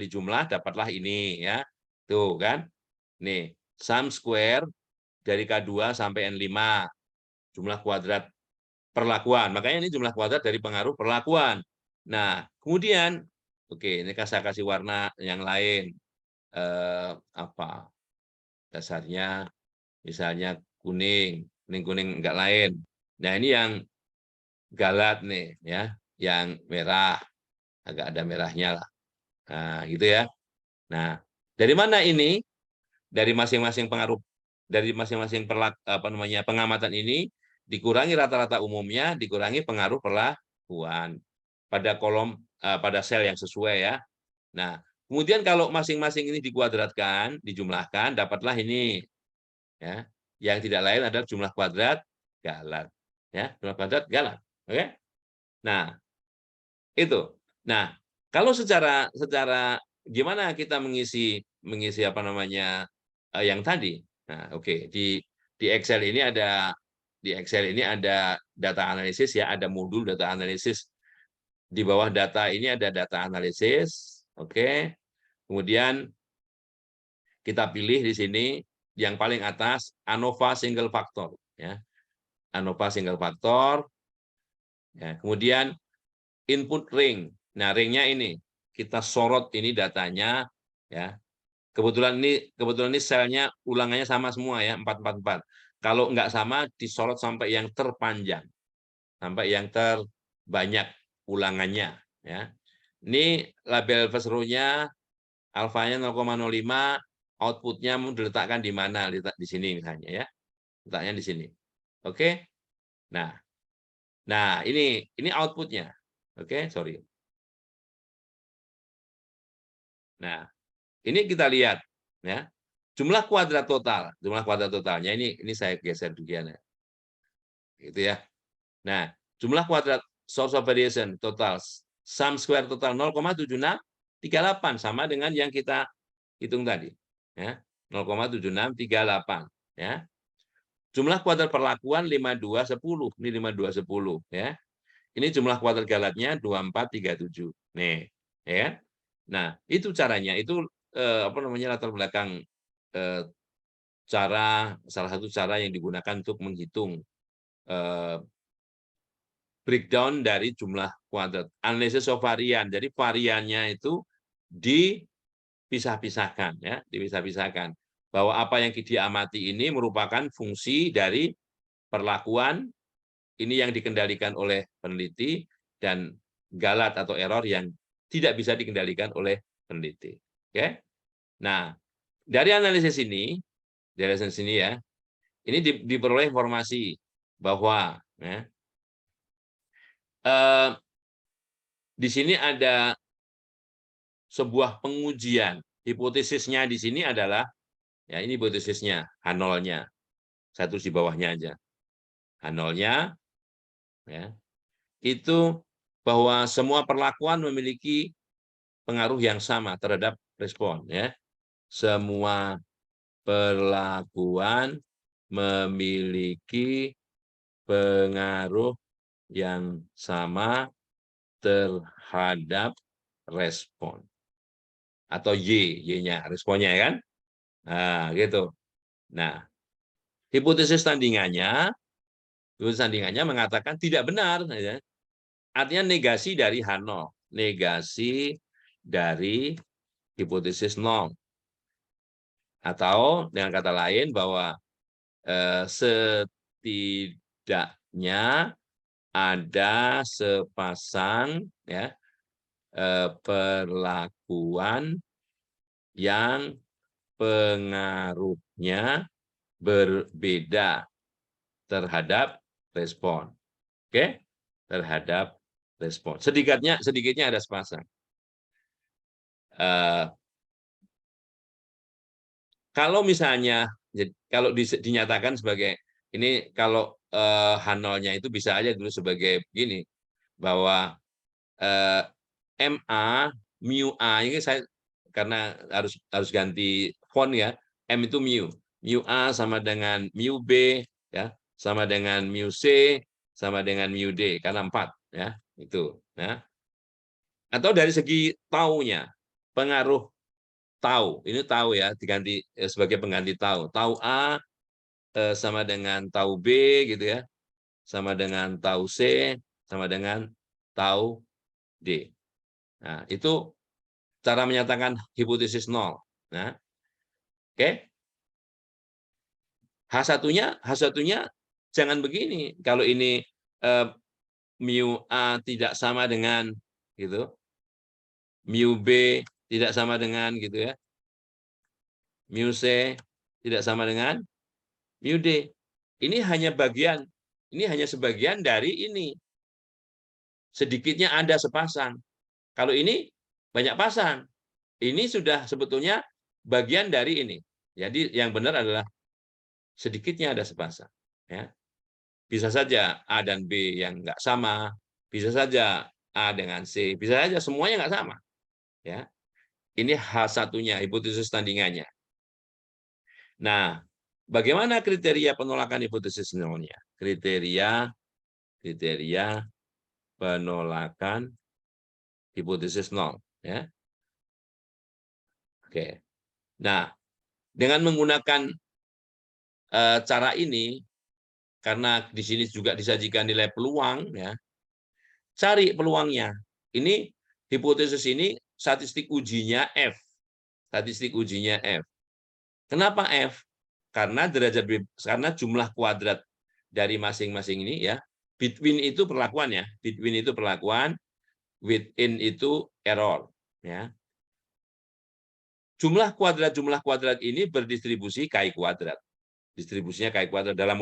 dijumlah dapatlah ini ya. Tuh kan? Nih, sum square dari K2 sampai N5 jumlah kuadrat perlakuan. Makanya ini jumlah kuadrat dari pengaruh perlakuan. Nah, kemudian oke, ini saya kasih warna yang lain. Apa? Dasarnya misalnya kuning, kuning enggak lain. Nah, ini yang galat nih ya, yang merah, agak ada merahnya lah. Nah, gitu ya. Nah, dari mana ini? Dari masing-masing pengaruh, dari masing-masing pengamatan ini dikurangi rata-rata umumnya, dikurangi pengaruh perlakuan pada kolom pada sel yang sesuai ya. Nah, kemudian kalau masing-masing ini dikuadratkan, dijumlahkan, dapatlah ini ya. Yang tidak lain adalah jumlah kuadrat galat ya, jumlah kuadrat galat. Oke? Nah, itu. Nah, kalau secara gimana kita mengisi apa namanya yang tadi. Nah, oke, di Excel ini ada data analisis ya, ada modul data analisis. Di bawah data ini ada data analisis. Oke. Kemudian kita pilih di sini yang paling atas ANOVA single factor ya. ANOVA single factor. Ya, kemudian input ring. Nah, ringnya ini kita sorot ini datanya ya. Kebetulan ini selnya ulangannya sama semua ya, 444. Kalau nggak sama disorot sampai yang terpanjang. Sampai yang terbanyak ulangannya ya. Ini label first row-nya alfanya 0,05, output-nya mau diletakkan di mana? Letak di sini misalnya ya. Letaknya di sini. Oke. Nah, ini output-nya. Oke, sorry. Nah, ini kita lihat ya. Jumlah kuadrat totalnya ini saya geser dulu ya. Gitu ya. Nah, jumlah kuadrat source of variation total sum square total 0,7638 sama dengan yang kita hitung tadi ya. 0,7638 ya. Jumlah kuadrat perlakuan 5210, ini 5210 ya. Ini jumlah kuadrat galatnya 2437. Nih, ya. Nah, itu caranya. Itu apa namanya latar belakang salah satu cara yang digunakan untuk menghitung breakdown dari jumlah kuadrat. Analisis of varian. Jadi variannya itu dipisah-pisahkan ya, dipisah-pisahkan. Bahwa apa yang diamati ini merupakan fungsi dari perlakuan ini yang dikendalikan oleh peneliti dan galat atau error yang tidak bisa dikendalikan oleh peneliti. Oke. Nah, dari analisis ini ya, ini diperoleh informasi bahwa ya, di sini ada sebuah pengujian. Hipotesisnya di sini adalah, ya ini hipotesisnya, H0-nya. Saya tulis di bawahnya aja. H0-nya, ya, itu bahwa semua perlakuan memiliki pengaruh yang sama terhadap respon. Ya. Semua perlakuan memiliki pengaruh yang sama terhadap respon. atau Y-nya, responnya kan. Nah, gitu. Nah, hipotesis tandingannya mengatakan tidak benar. Ya. Artinya negasi dari H0. Negasi dari hipotesis 0. Atau dengan kata lain bahwa setidaknya ada sepasang ya perlakuan yang pengaruhnya berbeda terhadap respon. Oke? Terhadap respon. Sedikitnya ada sepasang. Kalau misalnya kalau dinyatakan sebagai ini kalau H0-nya itu bisa aja dulu sebagai begini bahwa MA mu A ini saya karena harus ganti font ya. M itu mu A sama dengan mu B ya, sama dengan mu C sama dengan mu D karena 4 ya, itu ya. Atau dari segi taunya, pengaruh tau, ini tau ya, diganti sebagai pengganti tau. Tau A sama dengan tau B gitu ya, sama dengan tau C sama dengan tau D. Nah, itu cara menyatakan hipotesis 0. Nah, oke. H1-nya jangan begini. Kalau ini mu A tidak sama dengan gitu. Mu B tidak sama dengan gitu ya. Mu C tidak sama dengan mu D. Ini hanya sebagian dari ini. Sedikitnya ada sepasang. Kalau ini banyak pasang. Ini sudah sebetulnya bagian dari ini. Jadi yang benar adalah sedikitnya ada sepasang. Ya. Bisa saja A dan B yang nggak sama, bisa saja A dengan C, bisa saja semuanya nggak sama. Ya. Ini H1-nya, hipotesis tandingannya. Nah, bagaimana kriteria penolakan hipotesis nolnya? Kriteria penolakan hipotesis nol. Ya. Oke. Nah, dengan menggunakan cara ini, karena di sini juga disajikan nilai peluang, ya, cari peluangnya. Ini hipotesis ini statistik ujinya F. Statistik ujinya F. Kenapa F? Karena karena jumlah kuadrat dari masing-masing ini ya. Between itu perlakuan ya. Between itu perlakuan, within itu error, ya. Jumlah kuadrat ini berdistribusi Ki kuadrat. Distribusinya Ki kuadrat dalam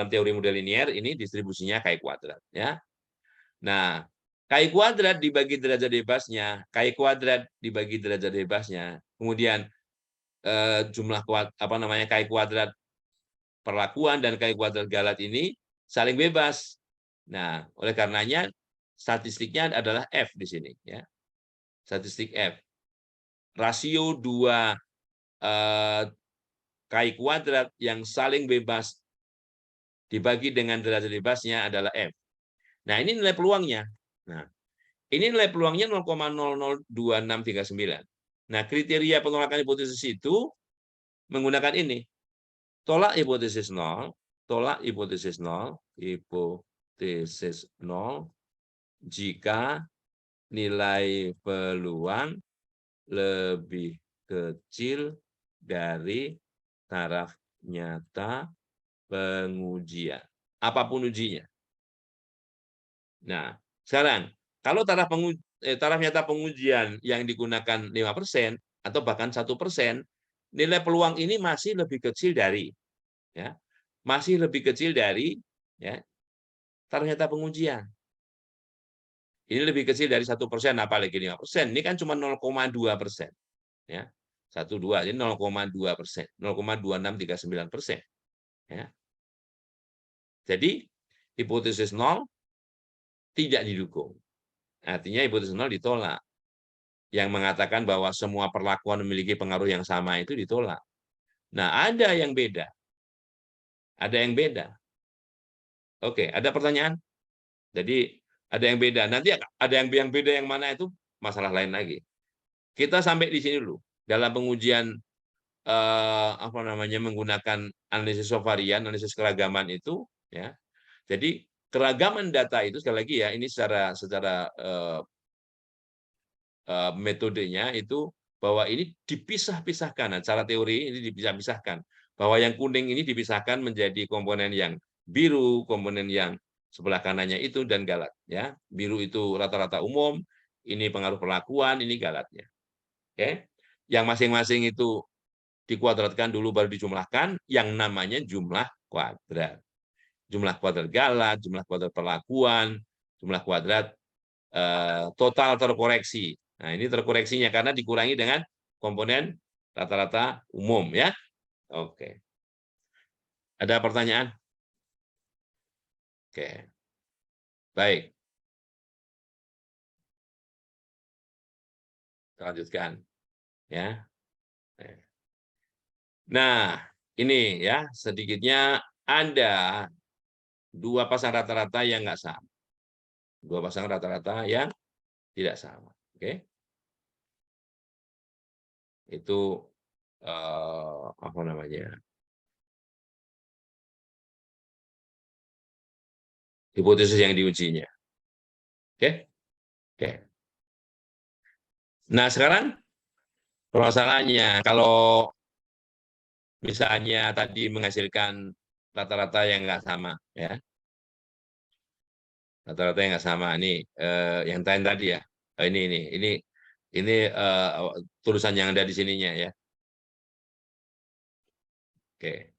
teori model linier ini distribusinya Ki kuadrat, ya. Nah, Ki kuadrat dibagi derajat bebasnya, Ki kuadrat dibagi derajat bebasnya. Kemudian jumlah Ki kuadrat perlakuan dan Ki kuadrat Galat ini saling bebas. Nah, oleh karenanya statistiknya adalah F di sini, ya. Statistik F. Rasio 2 Ki kuadrat yang saling bebas dibagi dengan derajat bebasnya adalah F. Nah, ini nilai peluangnya. Nah, ini nilai peluangnya 0,002639. Nah, kriteria penolakan hipotesis itu menggunakan ini. Tolak hipotesis 0, hipotesis 0 jika nilai peluang lebih kecil dari taraf nyata pengujian. Apapun ujinya. Nah, sekarang kalau taraf nyata pengujian yang digunakan 5% atau bahkan 1%, nilai peluang ini masih lebih kecil dari ya. Masih lebih kecil dari ya taraf nyata pengujian. Ini lebih kecil dari 1%, apalagi 5%. Ini kan cuma 0,2%. Ya. 1,2, jadi 0,2%. 0,2639%. Ya. Jadi, hipotesis 0 tidak didukung. Artinya hipotesis 0 ditolak. Yang mengatakan bahwa semua perlakuan memiliki pengaruh yang sama itu ditolak. Nah, ada yang beda. Ada yang beda. Oke, ada pertanyaan? Jadi, ada yang beda. Nanti ada yang beda yang mana itu masalah lain lagi. kita sampai di sini dulu dalam pengujian apa namanya menggunakan analisis covarian, analisis keragaman itu, ya. Jadi keragaman data itu sekali lagi ya, ini secara metodenya itu bahwa ini dipisah-pisahkan. Nah, cara teori ini dipisah-pisahkan. Bahwa yang kuning ini dipisahkan menjadi komponen yang biru, komponen yang sebelah kanannya itu dan galat. Ya, biru itu rata-rata umum, ini pengaruh perlakuan, ini galatnya. Oke, yang masing-masing itu dikuadratkan dulu baru dijumlahkan, yang namanya jumlah kuadrat. Jumlah kuadrat galat, jumlah kuadrat perlakuan, jumlah kuadrat total terkoreksi. Nah, ini terkoreksinya karena dikurangi dengan komponen rata-rata umum, ya. Oke. Ada pertanyaan? Oke. Baik. Kita lanjutkan, ya. Nah, ini ya sedikitnya ada dua pasang rata-rata yang nggak sama. Dua pasang rata-rata yang tidak sama. Oke. Itu apa namanya? Hipotesis yang diujinya. Oke. Oke. Nah, sekarang permasalahannya kalau misalnya tadi menghasilkan rata-rata yang nggak sama, ya. Rata-rata yang nggak sama. Ini yang tadi ya. Ini tulisan yang ada di sininya ya. Oke.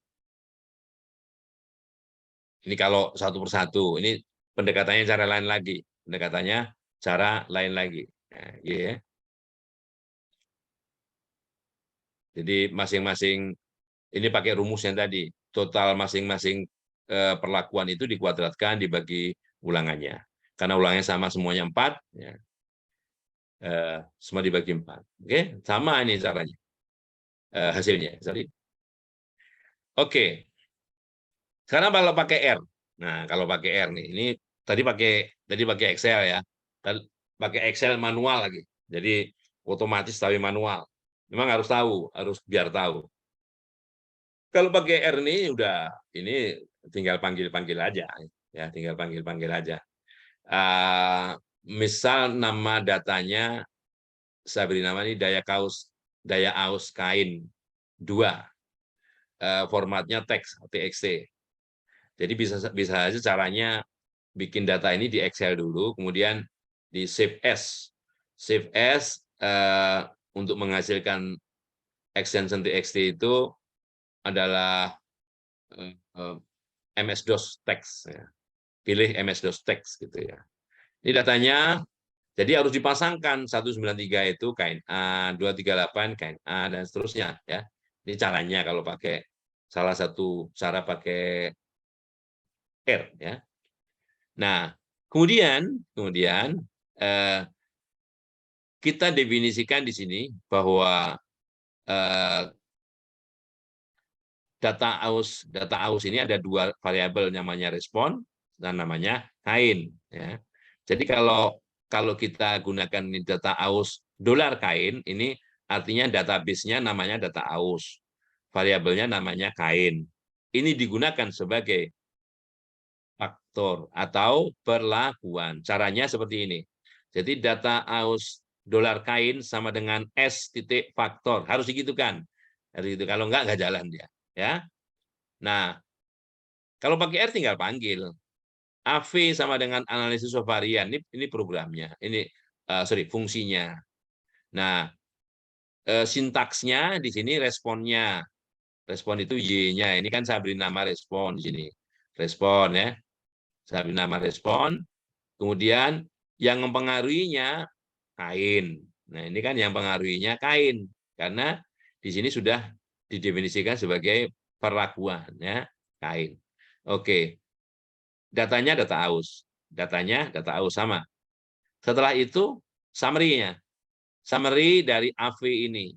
Ini kalau satu persatu, ini pendekatannya cara lain lagi. Pendekatannya cara lain lagi. Nah, ya. Jadi masing-masing ini pakai rumus yang tadi. Total masing-masing perlakuan itu dikuadratkan dibagi ulangannya. Karena ulangannya sama semuanya 4, ya. Semua dibagi 4. Oke, sama ini caranya. Hasilnya. Sorry. Oke. Sekarang kalau pakai R. Nah, kalau pakai R nih, ini tadi pakai Excel ya. Pakai Excel manual lagi. Jadi otomatis tapi manual. Memang harus tahu, harus biar tahu. Kalau pakai R ini tinggal panggil-panggil aja ya, tinggal panggil-panggil aja. Misal nama datanya saya beri nama ini daya aus kain 2. Formatnya teks TXT. Jadi bisa aja caranya bikin data ini di Excel dulu, kemudian di save as. Save as untuk menghasilkan extension TXT itu adalah MS-DOS text. Ya. Pilih MS-DOS text gitu ya. Ini datanya, jadi harus dipasangkan 193 itu kain A, 238 kain A, dan seterusnya. Ya. Ini caranya kalau pakai salah satu cara pakai R. Ya. Nah, kemudian kita definisikan di sini bahwa data aus ini ada 2 variabel, namanya respon dan namanya kain. Ya. Jadi kalau kita gunakan ini data aus $kain, ini artinya database-nya namanya data aus, variabelnya namanya kain. Ini digunakan sebagai faktor atau perlakuan. Caranya seperti ini. Jadi data aus $kain sama dengan S titik faktor. Harus digitukan. Harus gitu. Kalau nggak jalan dia. Ya. Nah, kalau pakai R tinggal panggil. AV sama dengan analisis covarian. Ini programnya. Ini fungsinya. Nah, sintaksnya di sini responnya. Respon itu Y-nya. Ini kan saya beri nama respon di sini. Respon ya. Saya beri nama respon. Kemudian yang mempengaruhinya kain. Nah, ini kan yang pengaruhinya kain. Karena di sini sudah didefinisikan sebagai perlakuan ya, kain. Oke. Datanya data aus. Datanya data aus sama. Setelah itu summary-nya. Summary dari AV ini.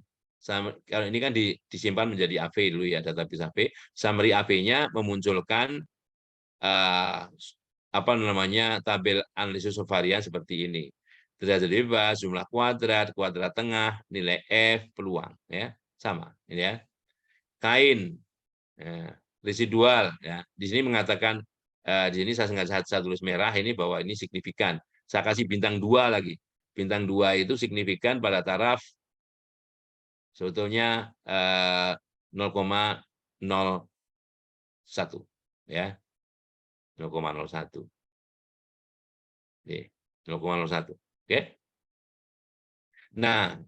Kalau ini kan disimpan menjadi AV dulu ya, database AV. Summary AV-nya memunculkan apa namanya tabel analisis covarian seperti ini. derajat bebas, jumlah kuadrat, kuadrat tengah, nilai F, peluang, ya sama, ini ya. Kain, ya, residual, ya. Di sini mengatakan, di sini saya tulis merah ini bahwa ini signifikan. Saya kasih bintang 2 lagi. Bintang 2 itu signifikan pada taraf sebetulnya 0,01, ya, 0,01. Oke, 0,01. Oke. Nah,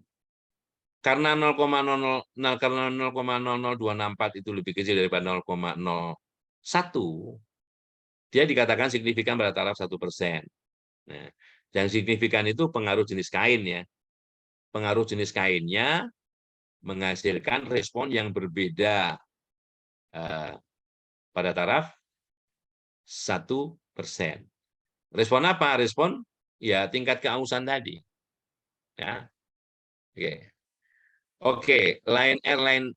karena 0,00264 itu lebih kecil daripada 0,01, dia dikatakan signifikan pada taraf 1%. Nah, yang signifikan itu pengaruh jenis kain, ya. Pengaruh jenis kainnya menghasilkan respon yang berbeda pada taraf 1%. Respon apa? Respon ya tingkat keausan tadi. Ya. Oke. Oke, Lion Airline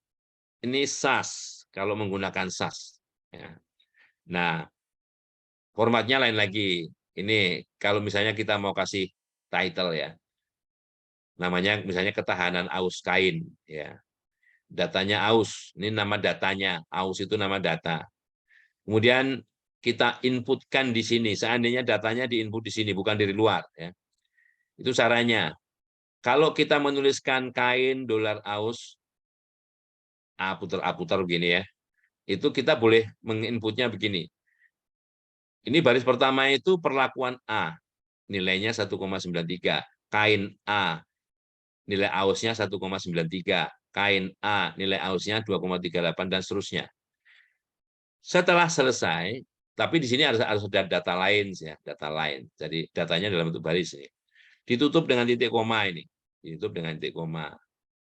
ini SAS kalau menggunakan SAS. Ya. Nah, formatnya lain lagi. Ini kalau misalnya kita mau kasih title, ya, namanya misalnya ketahanan aus kain, ya. Datanya aus, ini nama datanya. Aus itu nama data. Kemudian kita inputkan di sini. Seandainya datanya diinput di sini, bukan dari luar, ya. Itu caranya. Kalau kita menuliskan kain dolar aus, putar begini, ya. Itu kita boleh menginputnya begini. Ini baris pertama itu perlakuan A, nilainya 1,93. Kain A, nilai ausnya 1,93. Kain A, nilai ausnya 2,38, dan seterusnya. Setelah selesai, tapi di sini harus ada data lain, ya, data lain. Jadi datanya dalam bentuk baris ini. Ditutup dengan titik koma ini. Ditutup dengan titik koma.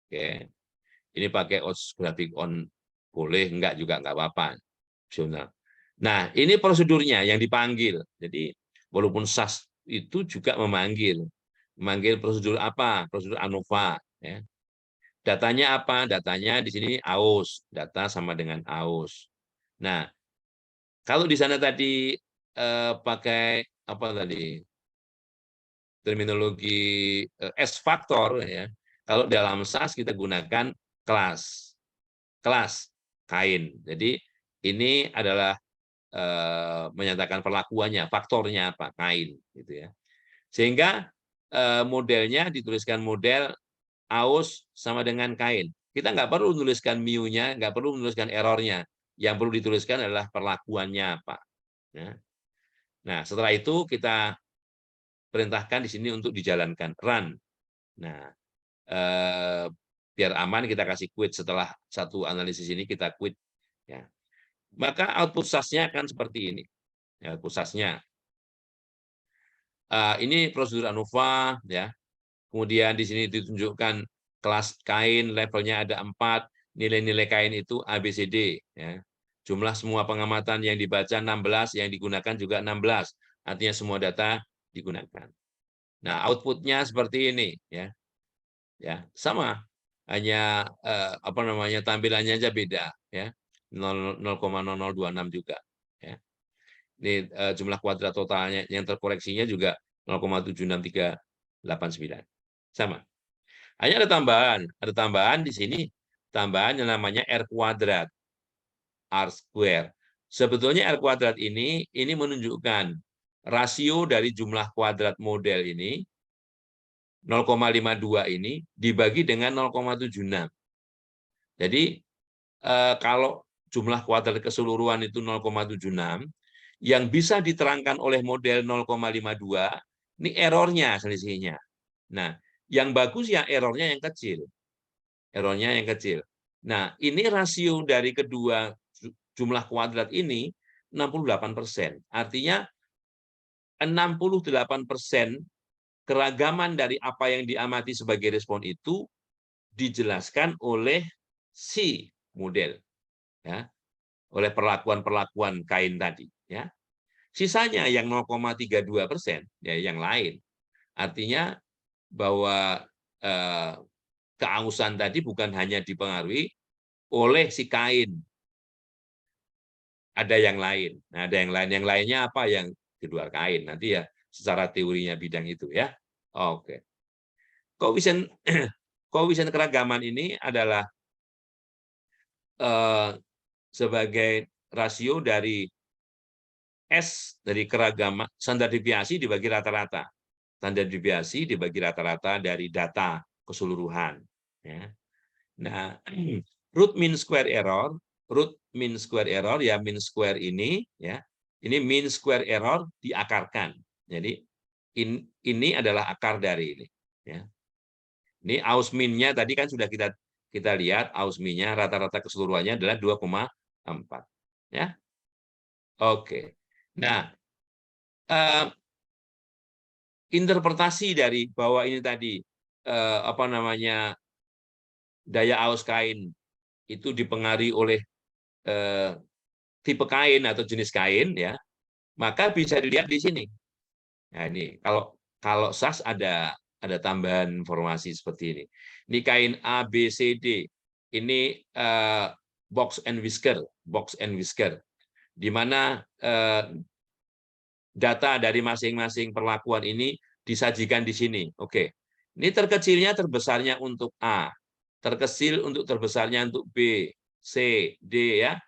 Oke. Ini pakai grafik on boleh, enggak juga enggak apa-apa. Opsional. Nah, ini prosedurnya yang dipanggil. Jadi walaupun SAS itu juga memanggil prosedur apa? Prosedur ANOVA. Ya. Datanya apa? Datanya di sini AUS. Data sama dengan AUS. Nah, kalau di sana tadi pakai apa tadi? Terminologi S faktor, ya. Kalau dalam SAS kita gunakan kelas kain. Jadi ini adalah menyatakan perlakuannya, faktornya apa, kain, gitu ya. Sehingga modelnya dituliskan model aus sama dengan kain. Kita nggak perlu menuliskan mu-nya, nggak perlu menuliskan errornya. Yang perlu dituliskan adalah perlakuannya apa. Ya. Nah, setelah itu kita perintahkan di sini untuk dijalankan, run. Nah, biar aman kita kasih quit setelah satu analisis ini kita quit. Ya. Maka output SAS-nya akan seperti ini. Ya, output SAS-nya. Ini prosedur ANOVA, ya. Kemudian di sini ditunjukkan kelas kain, levelnya ada 4, nilai-nilai kain itu ABCD, ya. Jumlah semua pengamatan yang dibaca 16, yang digunakan juga 16. Artinya semua data digunakan. Nah, outputnya seperti ini, ya. Ya, sama. Hanya apa namanya, tampilannya aja beda, ya. 0,0026 juga, ya. Ini jumlah kuadrat totalnya yang terkoreksinya juga 0,76389. Sama. Hanya ada tambahan di sini, tambahan yang namanya R kuadrat, R square. Sebetulnya R kuadrat ini menunjukkan rasio dari jumlah kuadrat model ini 0,52 ini dibagi dengan 0,76. Jadi kalau jumlah kuadrat keseluruhan itu 0,76, yang bisa diterangkan oleh model 0,52, ini errornya selisihnya. Nah, yang bagus ya errornya yang kecil. Errornya yang kecil. Nah, ini rasio dari kedua jumlah kuadrat ini 68%. Artinya 68% keragaman dari apa yang diamati sebagai respon itu dijelaskan oleh si model, ya, oleh perlakuan-perlakuan kain tadi, ya. Sisanya yang 0,32%, ya, yang lain. Artinya bahwa keausan tadi bukan hanya dipengaruhi oleh si kain, ada yang lain. Nah, ada yang lain. Yang lainnya apa? Yang di luar kain. Nanti ya secara teorinya bidang itu, ya. Oke. Koefisien keragaman ini adalah sebagai rasio dari S dari keragaman standar deviasi dibagi rata-rata. Standar deviasi dibagi rata-rata dari data keseluruhan. Ya. Nah, root mean square error ya mean square ini ya. Ini mean square error diakarkan. Jadi ini adalah akar dari ini ya. Ini aus mean-nya tadi kan sudah kita lihat aus mean-nya rata-rata keseluruhannya adalah 2,4 ya. Oke. Nah, interpretasi dari bahwa ini tadi apa namanya daya aus kain itu dipengaruhi oleh tipe kain atau jenis kain ya, maka bisa dilihat di sini. Nah, ini kalau SAS ada tambahan informasi seperti ini. Ini kain A, B, C, D. Ini box and whisker, di mana data dari masing-masing perlakuan ini disajikan di sini. Oke, ini terkecilnya terbesarnya untuk A, terkecil untuk terbesarnya untuk B, C, D ya.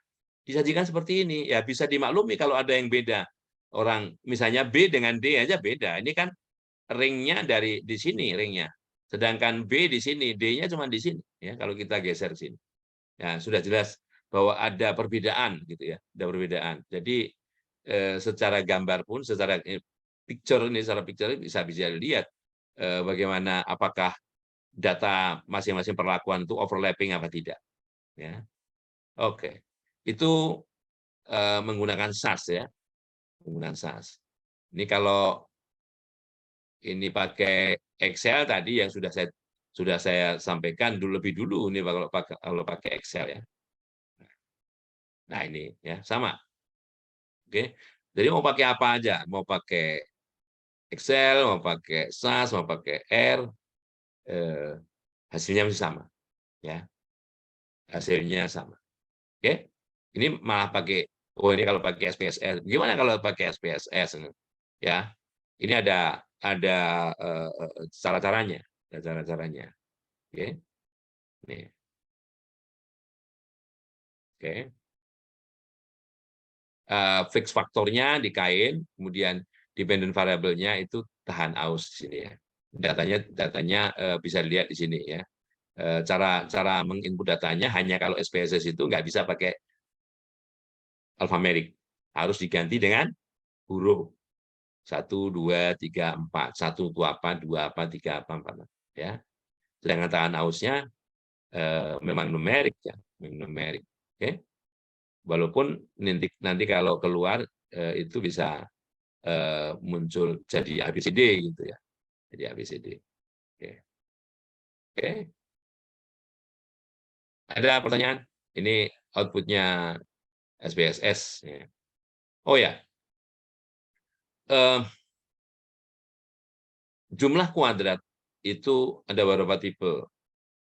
Disajikan seperti ini ya, bisa dimaklumi kalau ada yang beda. Orang misalnya B dengan D aja beda. Ini kan ringnya dari di sini ringnya. Sedangkan B di sini, D-nya cuma di sini ya kalau kita geser sini. Ya, sudah jelas bahwa ada perbedaan gitu ya, ada perbedaan. Jadi secara gambar pun secara picture bisa dilihat bagaimana apakah data masing-masing perlakuan itu overlapping apa tidak ya. Oke. Itu menggunakan SAS ya. Menggunakan SAS. Ini kalau ini pakai Excel tadi yang sudah saya sampaikan lebih dulu ini kalau pakai Excel ya. Nah, ini ya sama. Oke. Jadi mau pakai apa aja? Mau pakai Excel, mau pakai SAS, mau pakai R, hasilnya masih sama. Ya, hasilnya sama. Oke. Ini malah pakai, oh ini kalau pakai SPSS. Gimana kalau pakai SPSS? Ya, ini ada cara-caranya. Ada cara-caranya. Oke. Nih. Oke. Fix faktornya di kain, kemudian dependent variable-nya itu tahan aus di sini ya. Datanya bisa dilihat di sini ya. Cara menginput datanya hanya kalau SPSS itu nggak bisa pakai alfamerik, harus diganti dengan huruf 1, 2, 3, 4, 1 itu apa, 2 apa, 3 apa, 4 ya. Sedangkan tahan ausnya memang numerik ya, numerik. Oke. Walaupun nanti kalau keluar itu bisa muncul jadi ABCD gitu ya. Jadi ABCD. Oke. Oke. Ada pertanyaan? Ini outputnya SPSS. Oh ya, jumlah kuadrat itu ada beberapa tipe.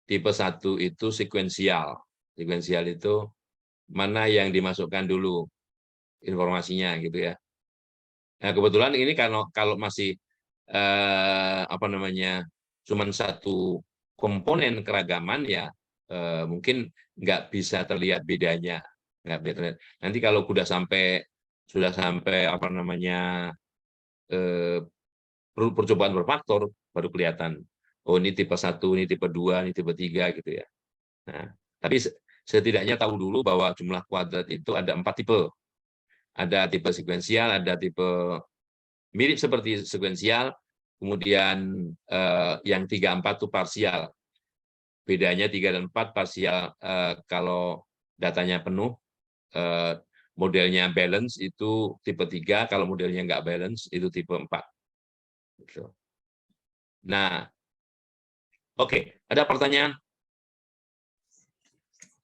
Tipe 1 itu sekuensial. Sekuensial itu mana yang dimasukkan dulu informasinya gitu ya. Nah, kebetulan ini kalau masih apa namanya cuman satu komponen keragaman ya mungkin nggak bisa terlihat bedanya, nggak bisa terlihat. Nanti kalau sudah sampai apa namanya percobaan berfaktor baru kelihatan. Oh ini tipe 1, ini tipe 2, ini tipe 3 gitu ya. Nah, tapi setidaknya tahu dulu bahwa jumlah kuadrat itu ada 4 tipe. Ada tipe sekuensial, ada tipe mirip seperti sekuensial, kemudian yang 3, 4 itu parsial. Bedanya 3 dan 4 parsial kalau datanya penuh, modelnya balance itu tipe 3, kalau modelnya nggak balance itu tipe 4. Nah, oke, ada pertanyaan?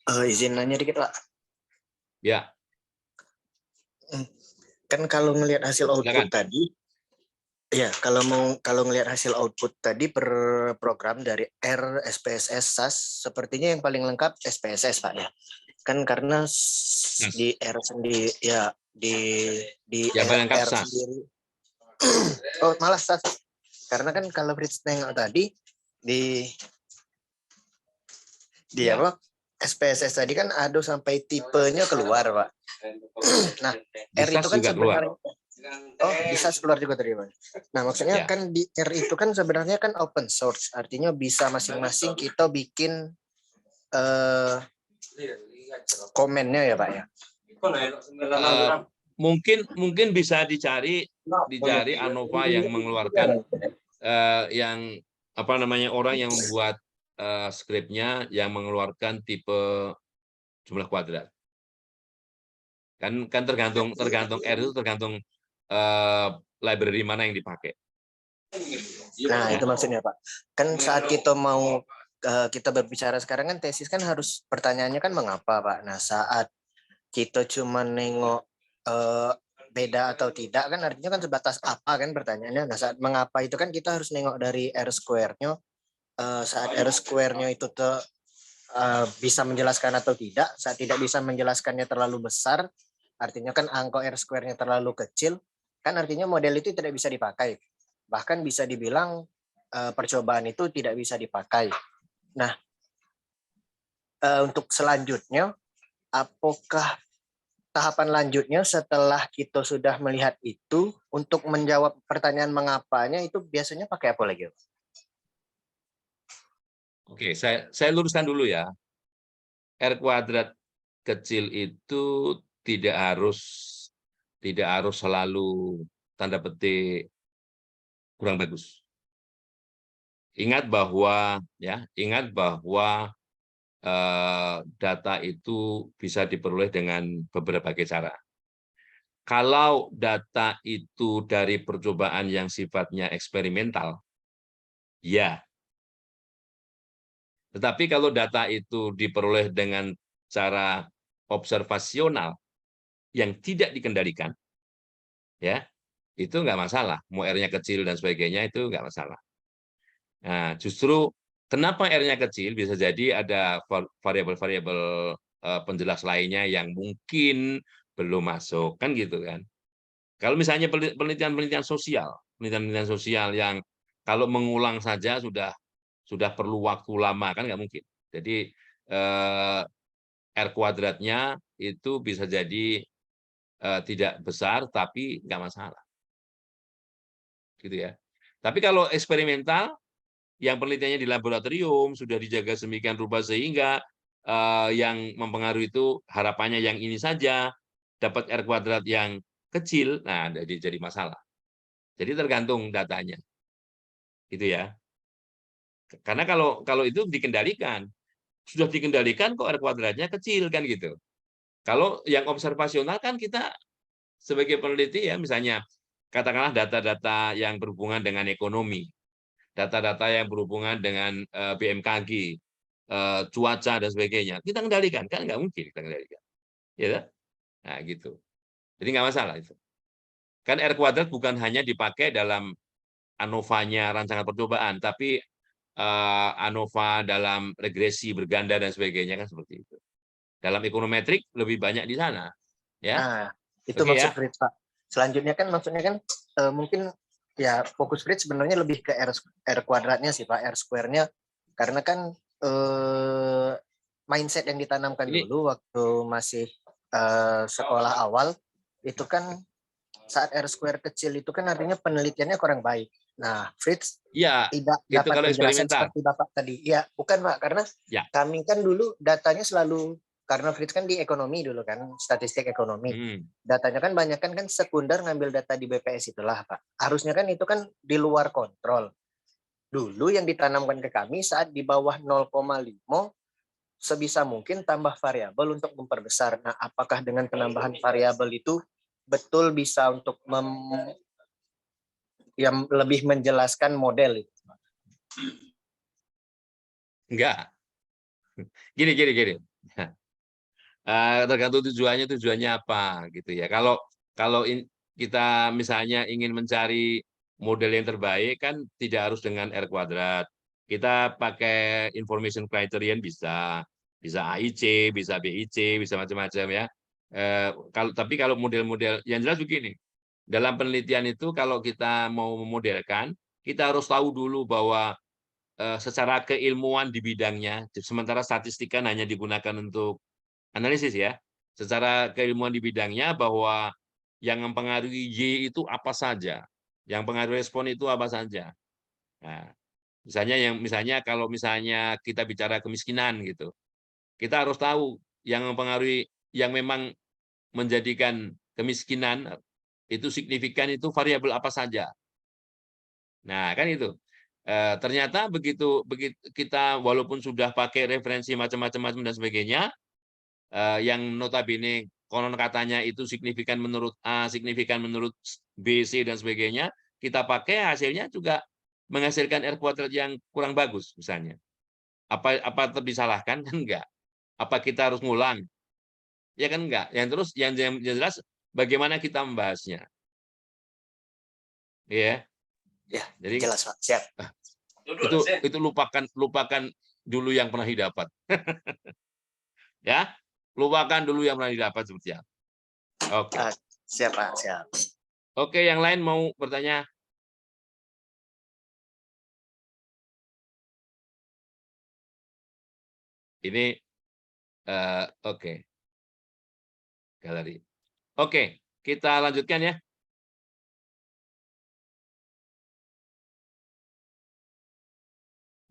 Izin nanya dikit, Pak. Ya. Kan kalau ngelihat hasil output Silakan. tadi, ya kalau ngelihat hasil output tadi per program dari R, SPSS, SAS, sepertinya yang paling lengkap SPSS, Pak ya. Kan karena di R sendiri ya di ya, paling lengkap R SAS. sendiri. Oh, malah SAS. Karena kan kalau Fritz tengok tadi di Ya. apa SPSS tadi kan ada sampai tipenya keluar, Pak. Nah, R Bisa itu kan juga keluar. sebenarnya bisa keluar juga tadi, Pak. Nah, maksudnya Ya. kan di R itu kan sebenarnya kan open source, artinya bisa masing-masing kita bikin komennya ya, Pak ya. Mungkin bisa dicari ANOVA yang mengeluarkan yang apa namanya orang yang membuat skripnya yang mengeluarkan tipe jumlah kuadrat. Kan tergantung R itu tergantung library mana yang dipakai. Nah, itu maksudnya, Pak. Kan saat kita mau kita berbicara sekarang kan tesis kan harus pertanyaannya kan mengapa, Pak. Nah, saat kita cuma nengok beda atau tidak kan artinya kan sebatas apa kan pertanyaannya. Nah, saat mengapa itu kan kita harus nengok dari R square-nya. Saat R square-nya itu bisa menjelaskan atau tidak. Saat tidak bisa menjelaskannya terlalu besar, artinya kan angka R square-nya terlalu kecil, kan artinya model itu tidak bisa dipakai. Bahkan bisa dibilang percobaan itu tidak bisa dipakai. Nah, untuk selanjutnya, apakah tahapan lanjutnya setelah kita sudah melihat itu, untuk menjawab pertanyaan mengapanya itu biasanya pakai apa lagi? Oke, saya luruskan dulu ya. R kuadrat kecil itu tidak harus selalu tanda petik kurang bagus. Ingat bahwa data itu bisa diperoleh dengan beberapa cara. Kalau data itu dari percobaan yang sifatnya eksperimental, ya. Tetapi kalau data itu diperoleh dengan cara observasional yang tidak dikendalikan, ya, itu nggak masalah. Mau R-nya kecil dan sebagainya itu nggak masalah. Nah, justru kenapa R-nya kecil bisa jadi ada variabel-variabel penjelas lainnya yang mungkin belum masuk, kan gitu kan. Kalau misalnya penelitian-penelitian sosial yang kalau mengulang saja sudah perlu waktu lama, kan nggak mungkin. Jadi R kuadratnya itu bisa jadi tidak besar tapi nggak masalah, gitu ya. Tapi kalau eksperimental yang penelitiannya di laboratorium sudah dijaga sedemikian rupa sehingga yang mempengaruhi itu harapannya yang ini saja, dapat R kuadrat yang kecil, nah jadi masalah. Jadi tergantung datanya, gitu ya. Karena kalau itu dikendalikan, sudah dikendalikan kok R kuadratnya kecil kan gitu. Kalau yang observasional kan kita sebagai peneliti ya misalnya katakanlah data-data yang berhubungan dengan ekonomi, data-data yang berhubungan dengan BMKG, cuaca dan sebagainya, kita kendalikan kan nggak mungkin kita kendalikan, ya kan? Nah gitu. Jadi nggak masalah itu. Kan R kuadrat bukan hanya dipakai dalam ANOVA-nya rancangan percobaan, tapi ANOVA dalam regresi berganda dan sebagainya kan seperti itu. Dalam ekonometrik lebih banyak di sana, ya. Nah, itu Oke maksud ya. Fritz, Pak. Selanjutnya kan maksudnya kan mungkin ya fokus Fritz sebenarnya lebih ke R kuadratnya sih, Pak, R square-nya. Karena kan mindset yang ditanamkan Ini dulu waktu masih sekolah awal itu kan saat R square kecil itu kan artinya penelitiannya kurang baik. Nah, Fritz ya tidak itu dapat kalau penjelasan eksperimental. seperti Bapak tadi. Ya, bukan, Pak, karena Ya. kami kan dulu datanya selalu, karena Fritz kan di ekonomi dulu kan, statistik ekonomi. Datanya kan banyak kan sekunder ngambil data di BPS itulah, Pak. Harusnya kan itu kan di luar kontrol. Dulu yang ditanamkan ke kami saat di bawah 0,5 sebisa mungkin tambah variabel untuk memperbesar. Nah, apakah dengan penambahan variabel itu betul bisa untuk yang lebih menjelaskan model itu? Enggak. Gini. Tergantung tujuannya apa gitu ya. Kalau kita misalnya ingin mencari model yang terbaik kan tidak harus dengan R kuadrat. Kita pakai information criterion bisa AIC, bisa BIC, bisa macam-macam ya. Tapi kalau model-model yang jelas begini, dalam penelitian itu kalau kita mau memodelkan kita harus tahu dulu bahwa secara keilmuan di bidangnya, sementara statistika hanya digunakan untuk analisis ya. Secara keilmuan di bidangnya bahwa yang mempengaruhi Y itu apa saja, yang pengaruh respon itu apa saja. Nah, misalnya kalau misalnya kita bicara kemiskinan gitu, kita harus tahu yang mempengaruhi, yang memang menjadikan kemiskinan itu signifikan itu variabel apa saja. Nah, kan itu. Ternyata begitu kita walaupun sudah pakai referensi macam-macam dan sebagainya, yang notabene konon katanya itu signifikan menurut A, signifikan menurut B, C dan sebagainya, kita pakai hasilnya juga menghasilkan R kuadrat yang kurang bagus misalnya. Apa disalahkan? Kan enggak. Apa kita harus ngulang? Ya kan enggak. Yang jelas bagaimana kita membahasnya. Ya. Ya, Jadi jelas Pak. Siap. itu lupakan dulu yang pernah didapat. Ya, lupakan dulu yang pernah didapat seperti apa. Oke. Siap Pak, siap. Oke, yang lain mau bertanya? Ini oke. Galeri. Oke, kita lanjutkan ya.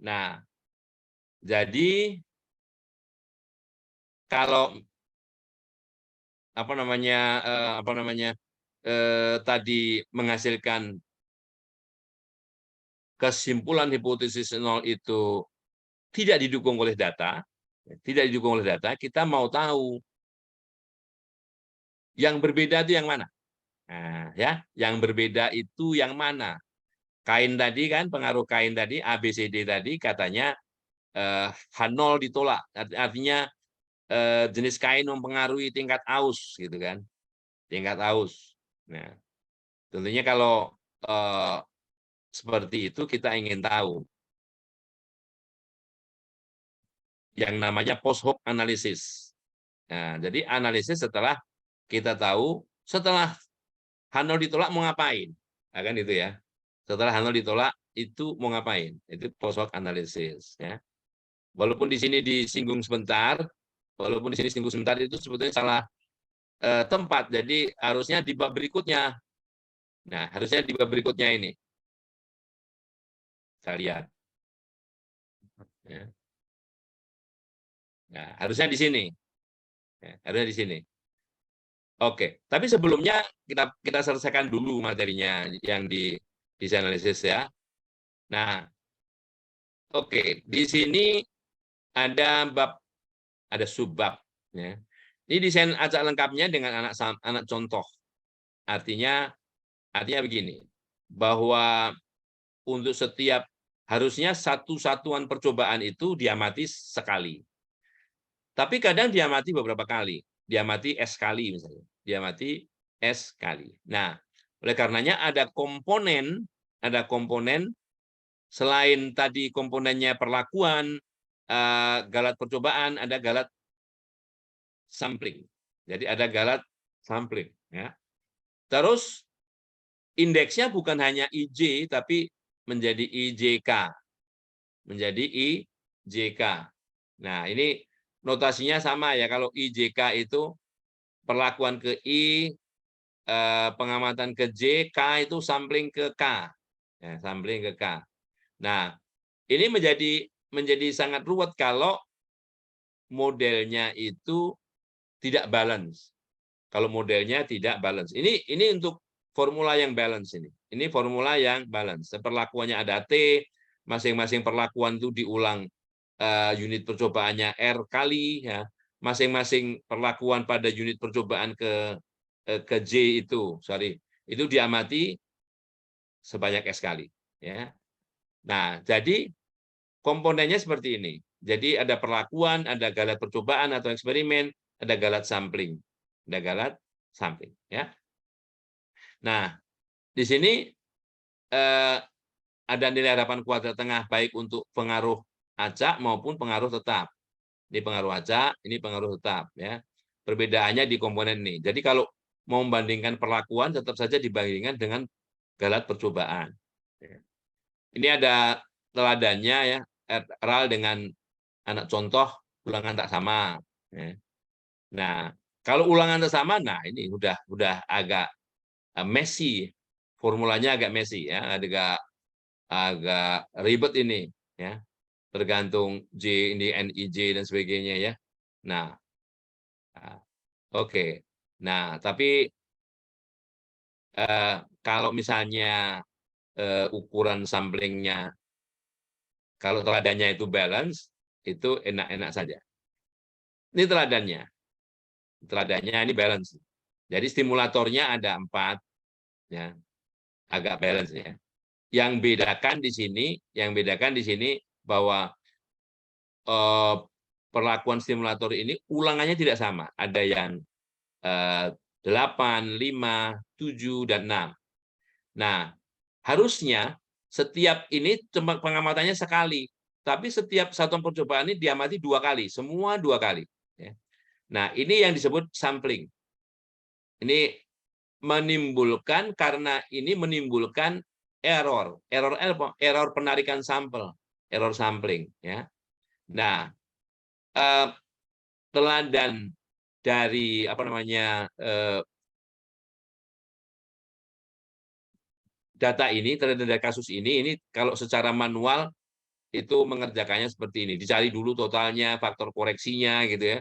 Nah, jadi kalau tadi menghasilkan kesimpulan hipotesis nol itu tidak didukung oleh data, kita mau tahu yang berbeda itu yang mana. Nah, ya, yang berbeda itu yang mana? Kain tadi kan, pengaruh kain tadi, ABCD tadi katanya H0 ditolak, artinya jenis kain mempengaruhi tingkat aus, gitu kan? Tingkat aus. Nah, tentunya kalau seperti itu kita ingin tahu yang namanya post hoc analysis. Nah, jadi analisis setelah kita tahu, setelah H0 ditolak mau ngapain? Nah, kan itu ya. Setelah H0 ditolak itu mau ngapain? Itu post hoc analysis ya. Walaupun di sini disinggung sebentar, itu sebetulnya salah tempat. Jadi harusnya di bab berikutnya. Nah, harusnya di bab berikutnya ini. Kita lihat. Ya. Nah, harusnya di sini. Ya, harusnya di sini. Oke, tapi sebelumnya kita selesaikan dulu materinya yang di desain analisis ya. Nah, oke, di sini ada subbab ya. Ini desain acak lengkapnya dengan anak contoh. Artinya begini, bahwa untuk setiap harusnya satu satuan percobaan itu diamati sekali. Tapi kadang diamati beberapa kali, diamati S kali misalnya, diamati S kali. Nah, oleh karenanya ada komponen selain tadi komponennya perlakuan, galat percobaan, ada galat sampling. Jadi ada galat sampling. Ya. Terus indeksnya bukan hanya IJ, tapi menjadi IJK. Menjadi IJK. Nah, ini notasinya sama ya. Kalau IJK itu perlakuan ke I, pengamatan ke J, K itu sampling ke K. Ya, sampling ke K. Nah, ini menjadi sangat ruwet kalau modelnya itu tidak balance. Kalau modelnya tidak balance. Ini untuk formula yang balance ini. Ini formula yang balance. Perlakuannya ada T, masing-masing perlakuan itu diulang unit percobaannya R kali ya. Masing-masing perlakuan pada unit percobaan ke J itu, itu diamati sebanyak S kali ya. Nah, jadi komponennya seperti ini. Jadi ada perlakuan, ada galat percobaan atau eksperimen, ada galat sampling. Ada galat sampling ya. Nah, di sini ada nilai harapan kuadrat tengah baik untuk pengaruh acak maupun pengaruh tetap. Ini pengaruh acak, ini pengaruh tetap ya. Perbedaannya di komponen ini. Jadi kalau mau membandingkan perlakuan tetap saja dibandingkan dengan galat percobaan. ini ada teladannya ya, RAL dengan anak contoh ulangan tak sama. Ya. Nah, kalau ulangan tak sama, nah ini udah agak messy, formulanya agak messy ya, agak ribet ini ya, tergantung J ini NIJ dan sebagainya ya. Nah, oke. Nah, tapi kalau misalnya ukuran samplingnya, kalau teladannya itu balance, itu enak-enak saja. Ini teladannya. Teladannya ini balance. Jadi stimulatornya ada 4, ya, agak balance ya. Yang bedakan di sini bahwa perlakuan stimulator ini ulangannya tidak sama. Ada yang 8, 5, 7, dan 6. Nah, harusnya setiap ini cuma pengamatannya sekali, tapi setiap satuan percobaan ini diamati 2 kali, semua 2 kali. Ya. Nah, ini yang disebut sampling. Ini menimbulkan, karena ini menimbulkan error penarikan sampel, error sampling. Ya. Nah, teladan dari data ini, teladan dari kasus ini kalau secara manual itu mengerjakannya seperti ini. Dicari dulu totalnya, faktor koreksinya gitu ya.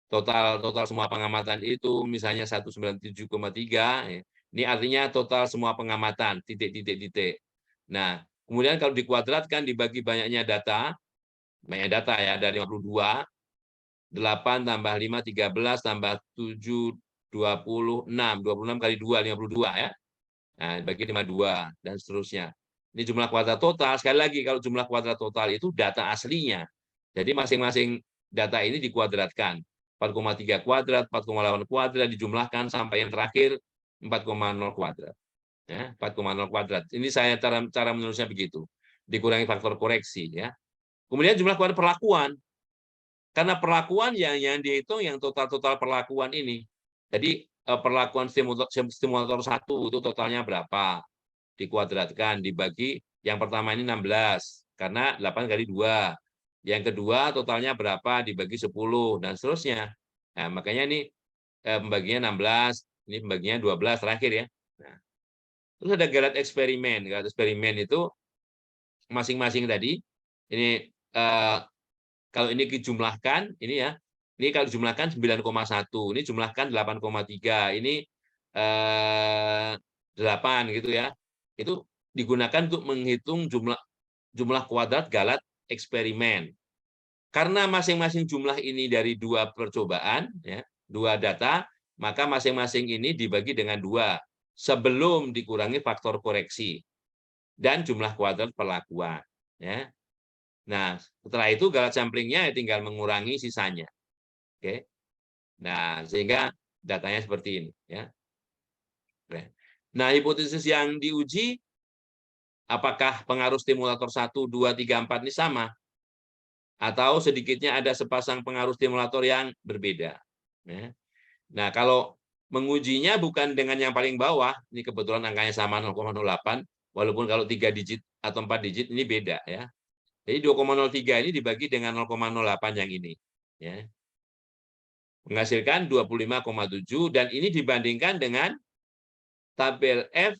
Total semua pengamatan itu misalnya 197,3. Ya. Ini artinya total semua pengamatan, titik. Nah, kemudian kalau dikuadratkan dibagi banyaknya data ya, ada 52, 8 tambah 5, 13, tambah 7, 26 kali 2, 52 ya. Nah, bagi 52 dan seterusnya. Ini jumlah kuadrat total. Sekali lagi, kalau jumlah kuadrat total itu data aslinya. Jadi masing-masing data ini dikuadratkan. 4,3 kuadrat, 4,8 kuadrat, dijumlahkan sampai yang terakhir 4,0 kuadrat. Ya, 4,0 kuadrat. Ini saya cara menulisnya begitu. Dikurangi faktor koreksi. Ya. Kemudian jumlah kuadrat perlakuan. Karena perlakuan yang dihitung yang total perlakuan ini. Jadi perlakuan stimulator 1 itu totalnya berapa? Dikuadratkan, dibagi yang pertama ini 16, karena 8 kali 2. Yang kedua totalnya berapa? Dibagi 10, dan seterusnya. Nah, makanya ini pembagiannya 16, ini pembagiannya 12 terakhir ya. Nah, terus ada galat eksperimen. Galat eksperimen itu masing-masing tadi, ini kalau ini dijumlahkan, ini ya, ini kalau dijumlahkan 9,1, ini jumlahkan 8,3, ini 8 gitu ya. Itu digunakan untuk menghitung jumlah kuadrat galat eksperimen. Karena masing-masing jumlah ini dari 2 percobaan, ya, 2 data, maka masing-masing ini dibagi dengan 2 sebelum dikurangi faktor koreksi dan jumlah kuadrat perlakuan. Ya. Nah, setelah itu galat samplingnya tinggal mengurangi sisanya. Oke. Nah, sehingga datanya seperti ini. Ya. Nah, hipotesis yang diuji, apakah pengaruh stimulator 1, 2, 3, 4 ini sama? Atau sedikitnya ada sepasang pengaruh stimulator yang berbeda. Ya. Nah, kalau mengujinya bukan dengan yang paling bawah, ini kebetulan angkanya sama 0,08, walaupun kalau 3 digit atau 4 digit ini beda. Ya. Jadi 2,03 ini dibagi dengan 0,08 yang ini. Ya. Menghasilkan 25,7, dan ini dibandingkan dengan tabel F,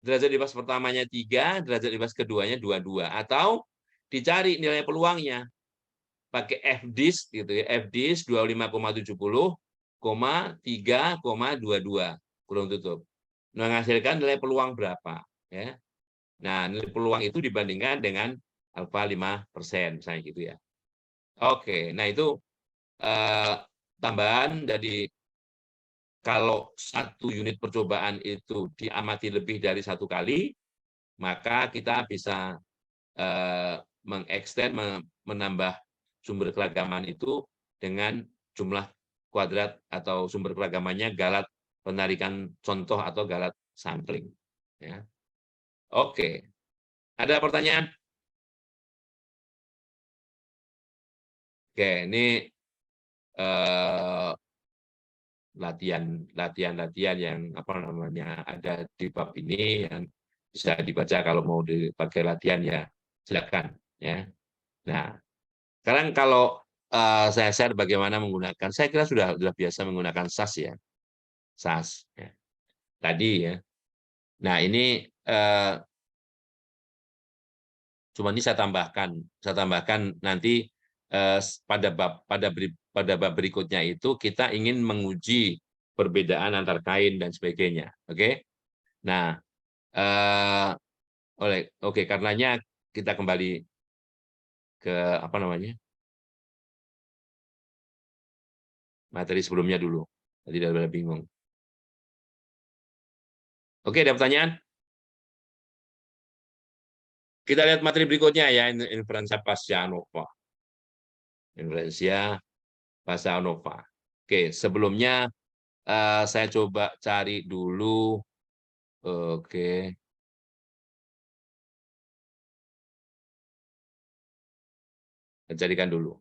derajat bebas pertamanya 3, derajat bebas keduanya 22. Atau dicari nilai peluangnya. Pakai FDIS, gitu ya, FDIS 25,70, 3,22, kurung tutup. Menghasilkan nilai peluang berapa. Ya. Nah, nilai peluang itu dibandingkan dengan alfa 5%, misalnya gitu ya. Oke, nah itu tambahan dari kalau 1 unit percobaan itu diamati lebih dari 1 kali, maka kita bisa mengekstend, menambah sumber keragaman itu dengan jumlah kuadrat atau sumber keragamannya galat penarikan contoh atau galat sampling. Ya. Oke, ada pertanyaan? Oke, ini latihan yang ada di bab ini yang Bisa dibaca kalau mau dipakai latihan ya silakan ya. Nah, sekarang kalau saya share bagaimana menggunakan, saya kira sudah biasa menggunakan SAS ya, SAS. Ya. Tadi ya. Nah ini cuma ini saya tambahkan nanti pada bab berikutnya itu kita ingin menguji perbedaan antar kain dan sebagainya. Oke. Nah, oke karenanya kita kembali ke apa namanya? Materi sebelumnya dulu. Tadi udah bingung. Oke, ada pertanyaan? Kita lihat materi berikutnya ya, inferensia pasca ANOVA. Inferensia pasca ANOVA. Oke, sebelumnya saya coba cari dulu. Oke. Saya carikan dulu.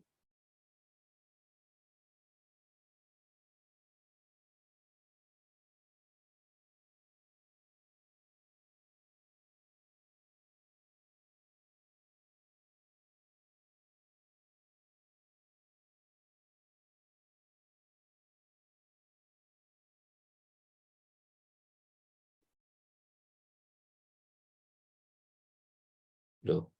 Loh.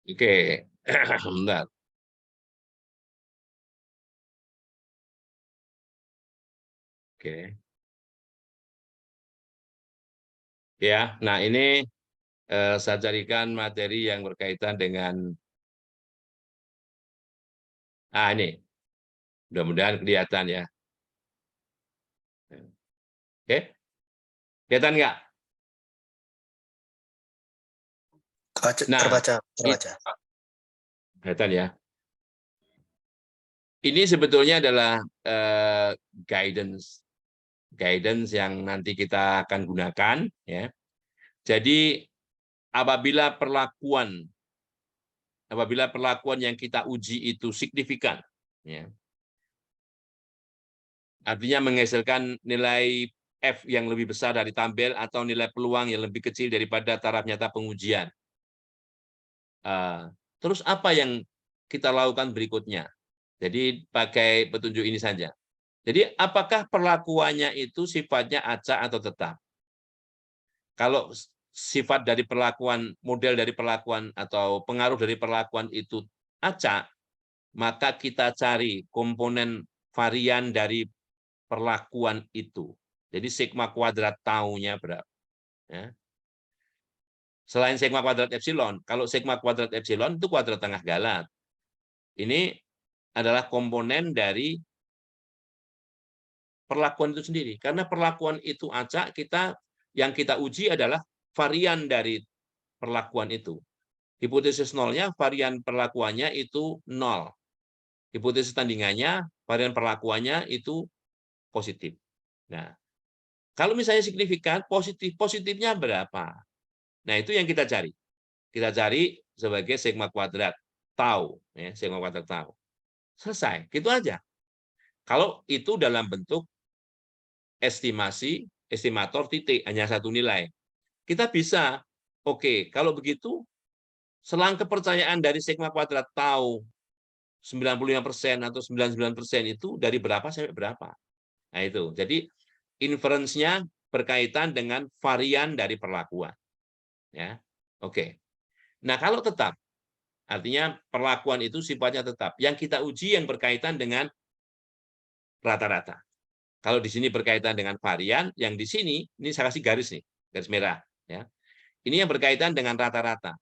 Oke. Bentar. Oke. Ya, nah ini saya carikan materi yang berkaitan dengan ini. Mudah-mudahan kelihatan ya. Oke. Kelihatan nggak? Nah, Terbaca. kelihatan ya. Ini sebetulnya adalah guidance yang nanti kita akan gunakan ya. Jadi apabila perlakuan yang kita uji itu signifikan ya. Artinya menghasilkan nilai F yang lebih besar dari tabel atau nilai peluang yang lebih kecil daripada taraf nyata pengujian. Terus apa yang kita lakukan berikutnya? Jadi pakai petunjuk ini saja. Jadi apakah perlakuannya itu sifatnya acak atau tetap? Kalau sifat dari perlakuan, model dari perlakuan atau pengaruh dari perlakuan itu acak, maka kita cari komponen varian dari perlakuan itu. Jadi sigma kuadrat taunya berapa? Ya. Selain sigma kuadrat epsilon, kalau sigma kuadrat epsilon itu kuadrat tengah Galat. Ini adalah komponen dari perlakuan itu sendiri. Karena perlakuan itu acak, yang kita uji adalah varian dari perlakuan itu. Hipotesis nolnya, varian perlakuannya itu 0. Hipotesis tandingannya, varian perlakuannya itu positif. Nah, kalau misalnya signifikan, positifnya berapa? Nah, itu yang kita cari. Kita cari sebagai sigma kuadrat tau, ya, sigma kuadrat tau. Selesai, gitu aja. Kalau itu dalam bentuk estimator titik, hanya satu nilai. Kita bisa, oke, kalau begitu, selang kepercayaan dari sigma kuadrat tau 95% atau 99% itu dari berapa sampai berapa. Nah itu, jadi inference-nya berkaitan dengan varian dari perlakuan. Ya, oke. Nah kalau tetap, artinya perlakuan itu sifatnya tetap. Yang kita uji yang berkaitan dengan rata-rata. Kalau di sini berkaitan dengan varian, yang di sini, ini saya kasih garis nih, garis merah. Ya. Ini yang berkaitan dengan rata-rata.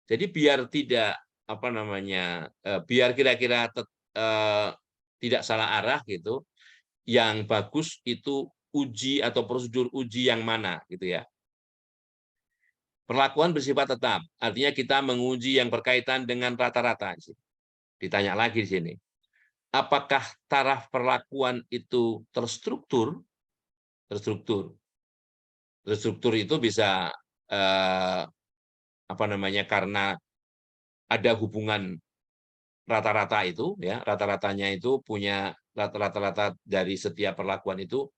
Jadi biar tidak apa namanya, biar kira-kira tidak salah arah gitu, yang bagus itu uji atau prosedur uji yang mana gitu ya. Perlakuan bersifat tetap, artinya kita menguji yang berkaitan dengan rata-rata. Ditanya lagi di sini, apakah taraf perlakuan itu terstruktur? Terstruktur. Terstruktur itu bisa apa namanya, karena ada hubungan rata-rata itu, ya, rata-ratanya itu punya rata-rata dari setiap perlakuan itu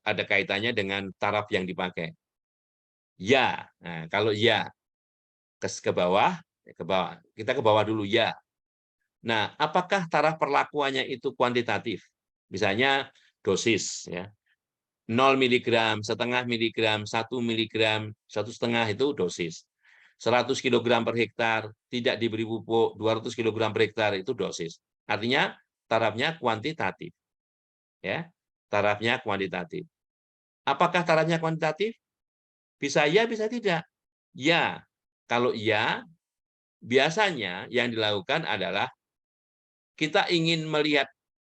ada kaitannya dengan taraf yang dipakai. Ya, nah, kalau ya ke bawah, ke bawah. Kita ke bawah dulu ya. Nah, apakah taraf perlakuannya itu kuantitatif? Misalnya dosis, ya, 0 miligram, setengah miligram, 1 miligram, 1,5 itu dosis. 100 kg per hektar, tidak diberi pupuk, 200 kg per hektar itu dosis. Artinya tarafnya kuantitatif. Ya, tarafnya kuantitatif. Apakah tarafnya kuantitatif? Bisa ya, bisa tidak. Ya, kalau ya, biasanya yang dilakukan adalah kita ingin melihat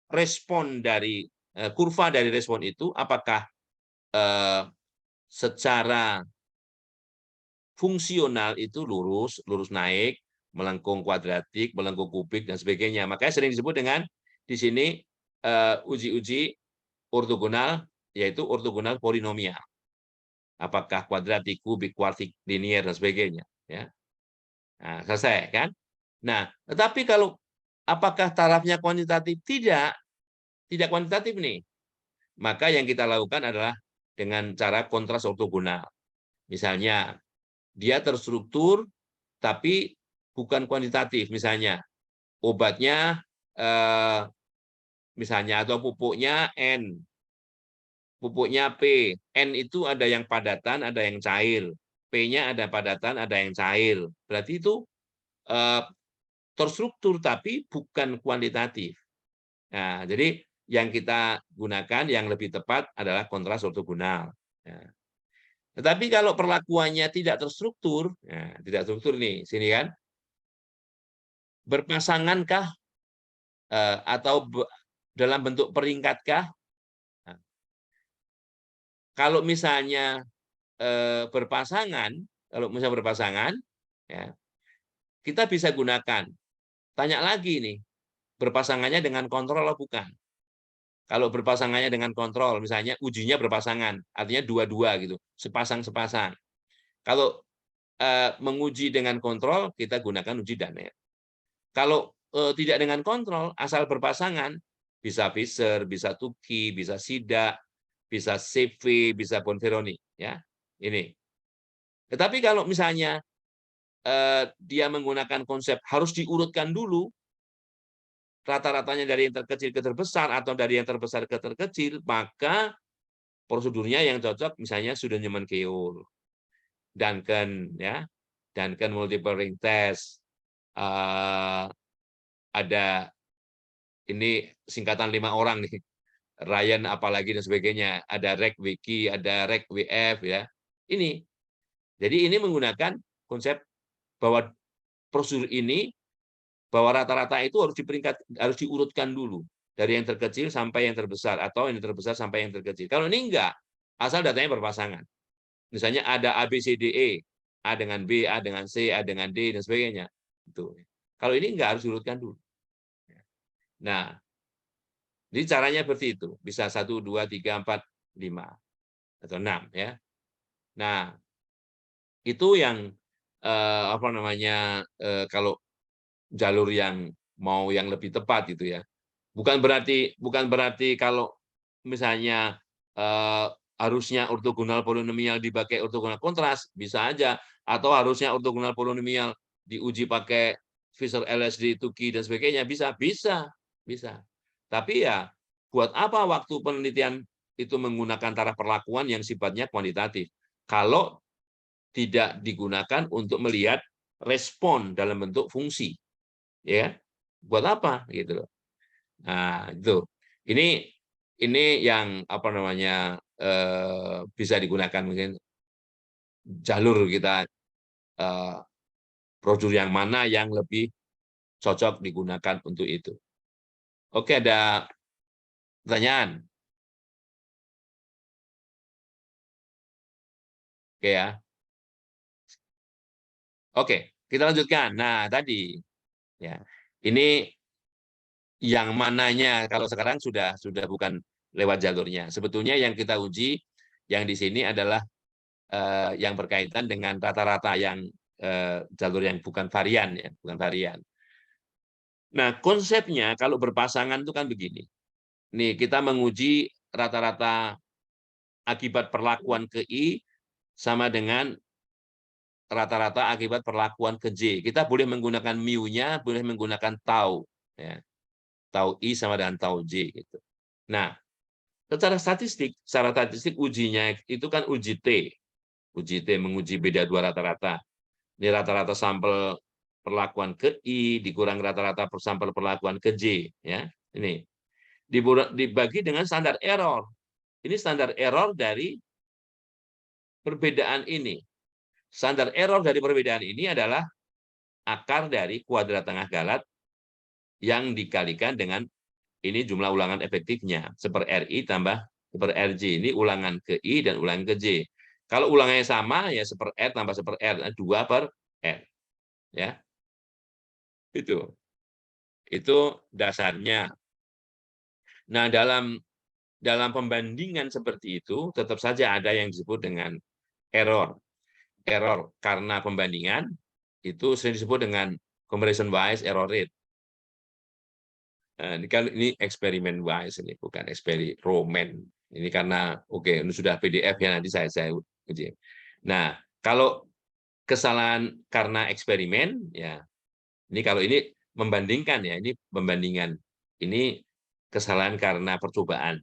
respon dari kurva dari respon itu, apakah secara fungsional itu lurus, lurus naik, melengkung kuadratik, melengkung kubik, dan sebagainya. Makanya sering disebut dengan di sini uji-uji ortogonal, yaitu ortogonal polinomial. Apakah kuadratik, kubik, kuartik, linier, dan sebagainya. Ya. Nah, selesai kan? Nah, tetapi kalau apakah tarafnya kuantitatif? Tidak kuantitatif nih. Maka yang kita lakukan adalah dengan cara kontras ortogonal. Misalnya, dia terstruktur tapi bukan kuantitatif. Misalnya, obatnya misalnya, atau pupuknya N, pupuknya P. N itu ada yang padatan, ada yang cair. P-nya ada padatan, ada yang cair. Berarti itu terstruktur tapi bukan kuantitatif. Nah, jadi yang kita gunakan yang lebih tepat adalah kontras ortogonal. Ya. Tetapi kalau perlakuannya tidak terstruktur, ya, tidak struktur nih, sini kan, berpasangankah atau dalam bentuk peringkatkah? Nah, kalau misalnya berpasangan, ya, kita bisa gunakan. Tanya lagi nih, berpasangannya dengan kontrol atau bukan? Kalau berpasangannya dengan kontrol, misalnya ujinya berpasangan, artinya dua-dua gitu, sepasang-sepasang. Kalau menguji dengan kontrol, kita gunakan uji Danet. Kalau tidak dengan kontrol, asal berpasangan, bisa Fisher, bisa Tukey, bisa Sidak, bisa CV, bisa Bonferroni. Ya, ini. Tetapi kalau misalnya dia menggunakan konsep harus diurutkan dulu, rata-ratanya dari yang terkecil ke terbesar atau dari yang terbesar ke terkecil, maka prosedurnya yang cocok misalnya Sudan-Newman-Keown, Duncan, ya, Duncan multiple ring test, ada ini singkatan 5 orang nih, Ryan apalagi dan sebagainya, ada REC Wiki, ada REC WF, ya. Ini, jadi ini menggunakan konsep bahwa prosedur ini, bahwa rata-rata itu harus diurutkan dulu dari yang terkecil sampai yang terbesar, atau yang terbesar sampai yang terkecil. Kalau ini enggak, asal datanya berpasangan. Misalnya ada A, B, C, D, E, A dengan B, A dengan C, A dengan D, dan sebagainya. Itu. Kalau ini enggak, harus diurutkan dulu. Nah, jadi caranya seperti itu. Bisa 1, 2, 3, 4, 5, atau 6. Ya. Nah, itu yang apa namanya, kalau jalur yang mau yang lebih tepat itu ya. Bukan berarti kalau misalnya harusnya ortogonal polinomial dipakai ortogonal kontras, bisa aja, atau harusnya ortogonal polinomial diuji pakai Fisher LSD, Tukey, dan sebagainya, bisa. Tapi ya buat apa waktu penelitian itu menggunakan taraf perlakuan yang sifatnya kuantitatif kalau tidak digunakan untuk melihat respon dalam bentuk fungsi, ya, buat apa gitu loh. Nah, itu. Ini yang apa namanya bisa digunakan mungkin jalur kita, prosedur yang mana yang lebih cocok digunakan untuk itu. Oke, ada pertanyaan? Oke ya. Oke, kita lanjutkan. Nah, tadi ya. Ini yang mananya kalau sekarang sudah bukan lewat jalurnya. Sebetulnya yang kita uji Yang di sini adalah yang berkaitan dengan rata-rata yang jalur yang bukan varian ya, bukan varian. Nah, konsepnya kalau berpasangan itu kan begini. Nih, kita menguji rata-rata akibat perlakuan ke I sama dengan rata-rata akibat perlakuan ke J. Kita boleh menggunakan mu-nya, boleh menggunakan tau. Ya. Tau I sama dengan tau J. Gitu. Nah, secara statistik ujinya itu kan uji T. Uji T menguji beda dua rata-rata. Ini rata-rata sampel perlakuan ke I dikurang rata-rata sampel perlakuan ke J. Ya. Ini dibagi dengan standar error. Ini standar error dari perbedaan ini. Standar error dari perbedaan ini adalah akar dari kuadrat tengah Galat yang dikalikan dengan ini jumlah ulangan efektifnya. Seper RI tambah seper RJ. Ini ulangan ke I dan ulangan ke J. Kalau ulangannya sama, ya seper R tambah seper R. 2 per R. Ya. Itu dasarnya. Nah, dalam pembandingan seperti itu, tetap saja ada yang disebut dengan error. Error karena pembandingan, itu sering disebut dengan comparison bias error rate. Ini eksperimen wise, ini bukan eksperimen. Ini karena ini sudah PDF ya, nanti saya uji. Nah, kalau kesalahan karena eksperimen ya, ini kalau ini membandingkan ya, ini pembandingan. Ini kesalahan karena percobaan,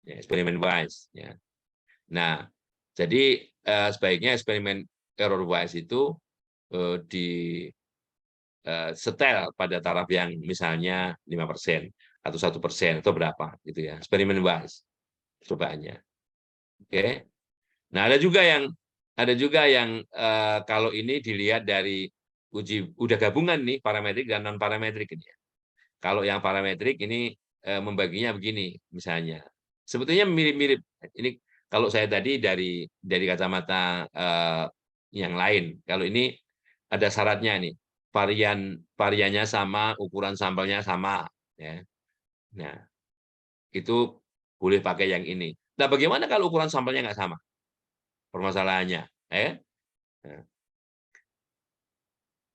ya, eksperimen wise ya. Nah, jadi sebaiknya eksperimen error wise itu di setel pada taraf yang misalnya 5% atau 1% atau berapa gitu ya, eksperimen wise percobaannya. Oke. Nah, ada juga yang kalau ini dilihat dari uji udah gabungan nih parametrik dan non parametrik ini. Kalau yang parametrik ini membaginya begini misalnya. Sebetulnya mirip-mirip ini kalau saya tadi dari kacamata yang lain. Kalau ini ada syaratnya nih. Variannya sama, ukuran sampelnya sama ya. Nah, itu boleh pakai yang ini. Nah, bagaimana kalau ukuran sampelnya nggak sama? Permasalahannya. Nah,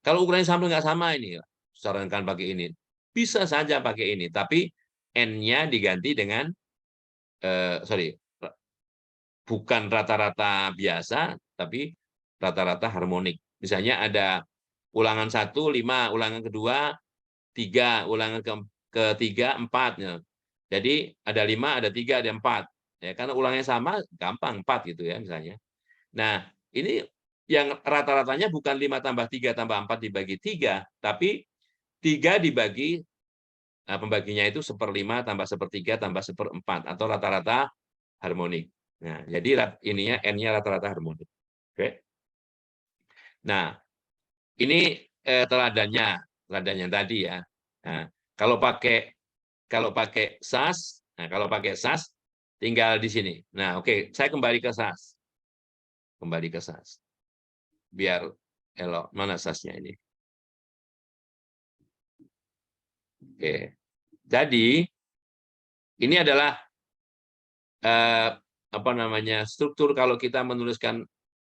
kalau ukuran sampel nggak sama ini, sarankan pakai ini. Bisa saja pakai ini, tapi N-nya diganti dengan, bukan rata-rata biasa, tapi rata-rata harmonik. Misalnya ada ulangan 1, 5, ulangan kedua, 3, ulangan ketiga, 4. Ya. Jadi ada 5, ada 3, ada 4. Ya, karena ulangannya sama, gampang 4 gitu ya misalnya. Nah, ini yang rata-ratanya bukan 5 tambah 3 tambah 4 dibagi 3, tapi 3 dibagi, pembaginya itu 1/5 tambah 1/3 tambah 1/4 atau rata-rata harmonik. Nah, jadi ininya N-nya rata-rata harmonik. Oke. Nah, ini teladannya tadi ya. Nah, kalau pakai SAS, tinggal di sini. Nah, oke, saya kembali ke SAS. Biar elok. Mana SAS-nya ini? Oke. Jadi ini adalah struktur kalau kita menuliskan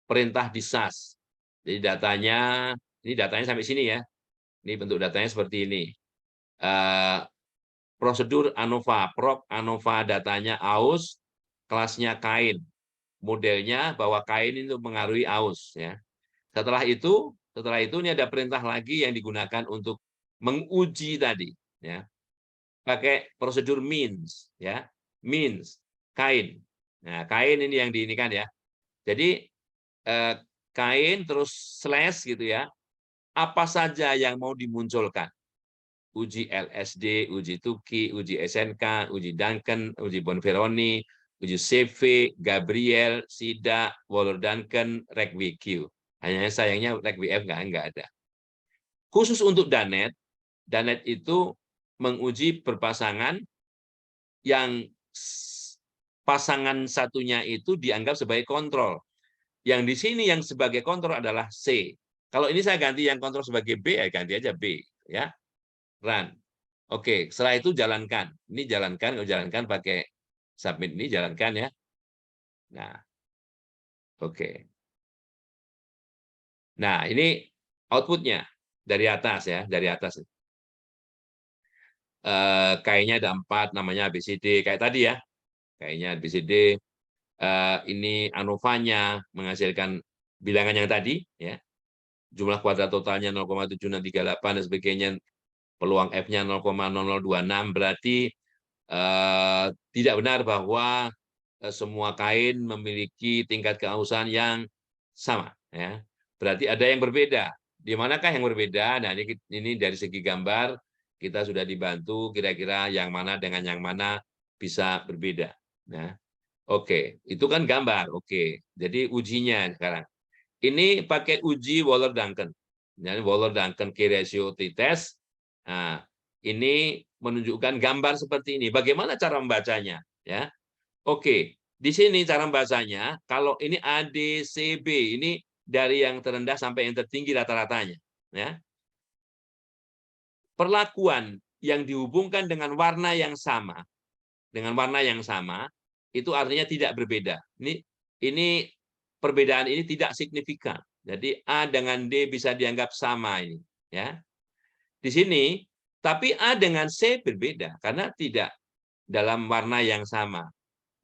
perintah di SAS. Jadi datanya sampai sini ya. Ini bentuk datanya seperti ini. Prosedur ANOVA, proc ANOVA datanya AUS, kelasnya kain. Modelnya bahwa kain itu mengaruhi AUS ya. Setelah itu ini ada perintah lagi yang digunakan untuk menguji tadi ya. Pakai prosedur means ya. Means kain. Nah, kain ini yang diinikan ya. Jadi kain terus slash gitu ya. Apa saja yang mau dimunculkan. Uji LSD, uji Tuki, uji SNK, uji Duncan, uji Bonferroni, uji CV, Gabriel, Sida, Waller Duncan, RegWQ. Hanya sayangnya RegWF nggak ada. Khusus untuk Danet itu menguji berpasangan yang pasangan satunya itu dianggap sebagai kontrol. Yang di sini yang sebagai kontrol adalah C. Kalau ini saya ganti yang kontrol sebagai B, ya ganti aja B. Ya, run. Oke, setelah itu jalankan. Ini jalankan pakai submit ini jalankan ya. Nah, Oke. Nah, ini outputnya dari atas ya, dari atas. Kayaknya ada 4, namanya ABCD kayak tadi ya. Kayaknya ABCD. Ini ANOVA-nya menghasilkan bilangan yang tadi ya. Jumlah kuadrat totalnya 0,7638 dan sebagainya. Peluang F-nya 0,0026, berarti tidak benar bahwa semua kain memiliki tingkat kehausan yang sama ya. Berarti ada yang berbeda. Di manakah yang berbeda? Nah, ini dari segi gambar kita sudah dibantu kira-kira yang mana dengan yang mana bisa berbeda. Nah, oke, itu kan gambar. Oke. Jadi ujinya sekarang. Ini pakai uji Waller-Duncan. Jadi Waller-Duncan key ratio t-test. Nah, ini menunjukkan gambar seperti ini. Bagaimana cara membacanya? Ya, oke. Di sini cara membacanya, kalau ini ADCB, ini dari yang terendah sampai yang tertinggi rata-ratanya. Ya, perlakuan yang dihubungkan dengan warna yang sama, itu artinya tidak berbeda. Ini perbedaan ini tidak signifikan. Jadi A dengan D bisa dianggap sama ini, ya. Di sini, tapi A dengan C berbeda karena tidak dalam warna yang sama.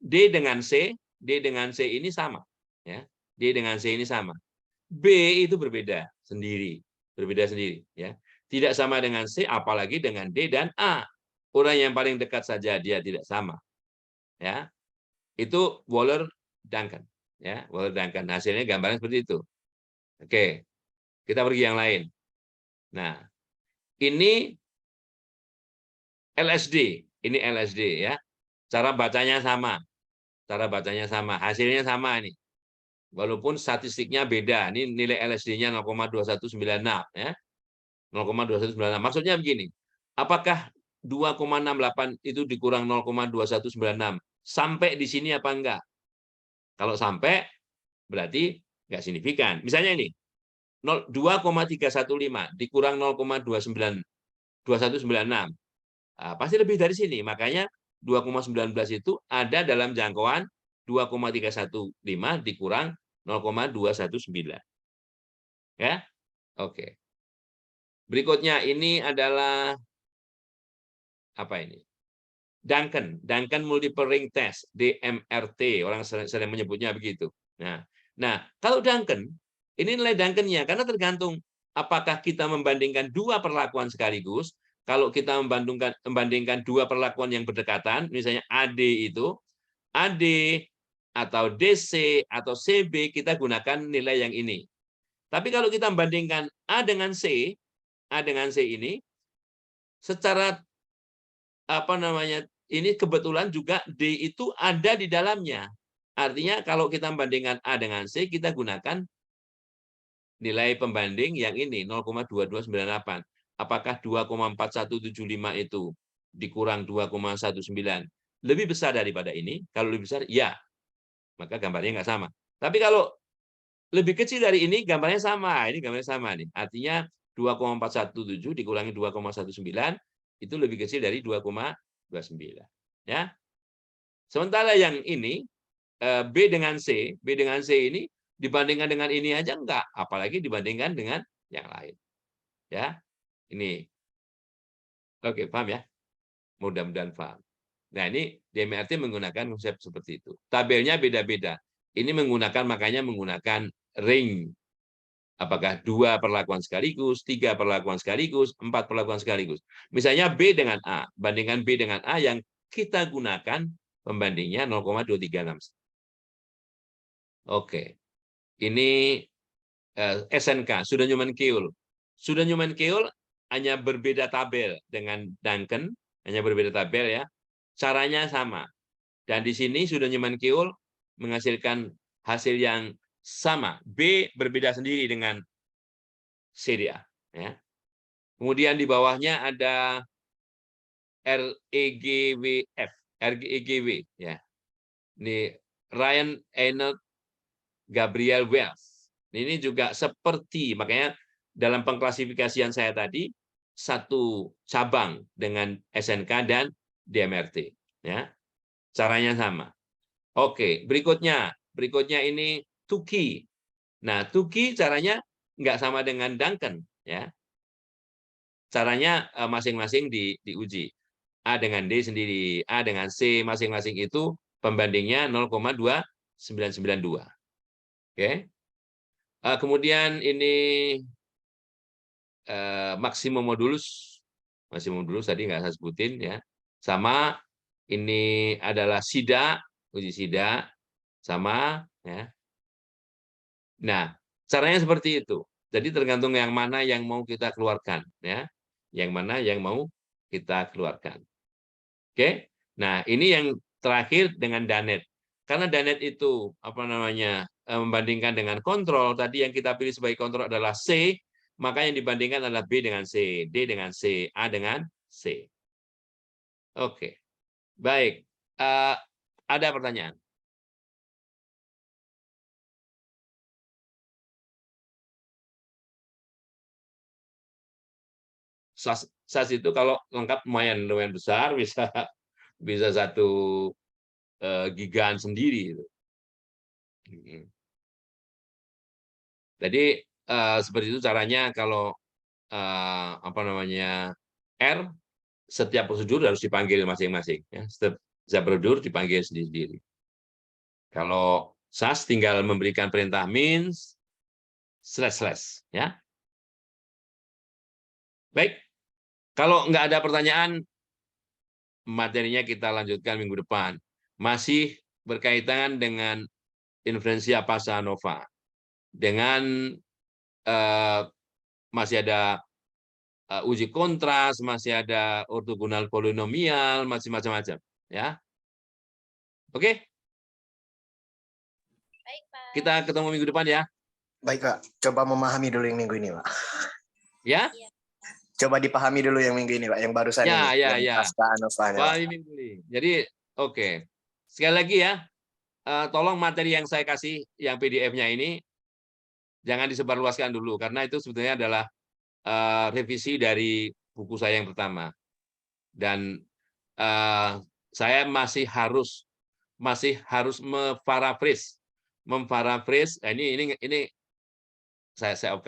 D dengan C ini sama, ya. D dengan C ini sama. B itu berbeda sendiri, ya. Tidak sama dengan C, apalagi dengan D dan A. Orang yang paling dekat saja dia tidak sama, ya. Itu Waller-Duncan, ya. Waller-Duncan hasilnya gambarnya seperti itu. Oke, kita pergi yang lain. Nah, ini LSD, ya. Cara bacanya sama, hasilnya sama ini. Walaupun statistiknya beda. Ini nilai LSD-nya 0,2196 ya. 0,2196. Maksudnya begini. Apakah 2,68 itu dikurang 0,2196 sampai di sini apa enggak? Kalau sampai berarti enggak signifikan. Misalnya ini 2,315 dikurang 0,2196. Nah, pasti lebih dari sini. Makanya 2,19 itu ada dalam jangkauan 2,315 dikurang 0,219. Ya. Oke. Berikutnya ini adalah apa ini? Duncan Multiple Ring Test, DMRT, orang sering menyebutnya begitu. Nah, kalau Duncan, ini nilai Duncan-nya karena tergantung apakah kita membandingkan dua perlakuan sekaligus. Kalau kita membandingkan dua perlakuan yang berdekatan, misalnya AD itu, AD atau DC atau CB, kita gunakan nilai yang ini. Tapi kalau kita membandingkan A dengan C ini, secara apa namanya, ini kebetulan juga D itu ada di dalamnya. Artinya kalau kita membandingkan A dengan C, kita gunakan nilai pembanding yang ini 0,2298. Apakah 2,4175 itu dikurang 2,19 lebih besar daripada ini? Kalau lebih besar, ya, maka gambarnya nggak sama. Tapi kalau lebih kecil dari ini, gambarnya sama. Ini gambarnya sama nih. Artinya 2,417 dikurangi 2,19 itu lebih kecil dari 2,29. Ya. Sementara yang ini B dengan C ini dibandingkan dengan ini aja enggak, apalagi dibandingkan dengan yang lain. Ya. Ini. Oke, paham ya? Mudah-mudahan paham. Nah, ini DMRT menggunakan konsep seperti itu. Tabelnya beda-beda. Ini makanya menggunakan ring. Apakah 2 perlakuan sekaligus, 3 perlakuan sekaligus, 4 perlakuan sekaligus. Misalnya B dengan A, bandingkan B dengan A yang kita gunakan pembandingnya 0,236. Oke. Ini SNK, Suda-Newman-Keul. Suda-Newman-Keul hanya berbeda tabel dengan Duncan, hanya berbeda tabel ya. Caranya sama. Dan di sini Suda-Newman-Keul menghasilkan hasil yang sama. B berbeda sendiri dengan CDA. Ya. Kemudian di bawahnya ada REGW. Ya. Ini Ryan Enoch Gabriel Wells. Ini juga seperti, makanya dalam pengklasifikasian saya tadi, satu cabang dengan SNK dan DMRT. Ya. Caranya sama. Oke, berikutnya ini to key. Nah, to key caranya nggak sama dengan Duncan, ya. Caranya masing-masing diuji. A dengan D sendiri, A dengan C masing-masing itu pembandingnya 0,2992. Oke. Kemudian ini maksimum modulus tadi nggak saya sebutin, ya. Sama ini adalah SIDA, uji SIDA sama, ya. Nah, caranya seperti itu. Jadi tergantung yang mana yang mau kita keluarkan, ya. Yang mana yang mau kita keluarkan. Oke. Nah, ini yang terakhir dengan Danet. Karena Danet itu apa namanya? Membandingkan dengan kontrol, tadi yang kita pilih sebagai kontrol adalah C, maka yang dibandingkan adalah B dengan C, D dengan C, A dengan C. Oke. Baik. Ada pertanyaan? SAS itu kalau lengkap lumayan besar, bisa 1 gigaan sendiri. Jadi seperti itu caranya kalau apa namanya R, setiap prosedur harus dipanggil masing-masing. Ya. Setiap prosedur dipanggil sendiri-sendiri. Kalau SAS tinggal memberikan perintah means // ya. Baik. Kalau nggak ada pertanyaan, materinya kita lanjutkan minggu depan. Masih berkaitan dengan inferensia Passanova. Dengan masih ada uji kontras, masih ada ortogonal polinomial, masih macam-macam, ya. Oke? Baik, Pak. Kita ketemu minggu depan, ya. Baik, Pak. Coba memahami dulu yang minggu ini, Pak. Ya? Coba dipahami dulu yang minggu ini, Pak. Yang barusan ini. Ya. Pak. Jadi, oke. Sekali lagi ya, tolong materi yang saya kasih, yang PDF-nya ini, jangan disebarluaskan dulu, karena itu sebetulnya adalah revisi dari buku saya yang pertama. Dan saya masih harus memparaphrase. Ini saya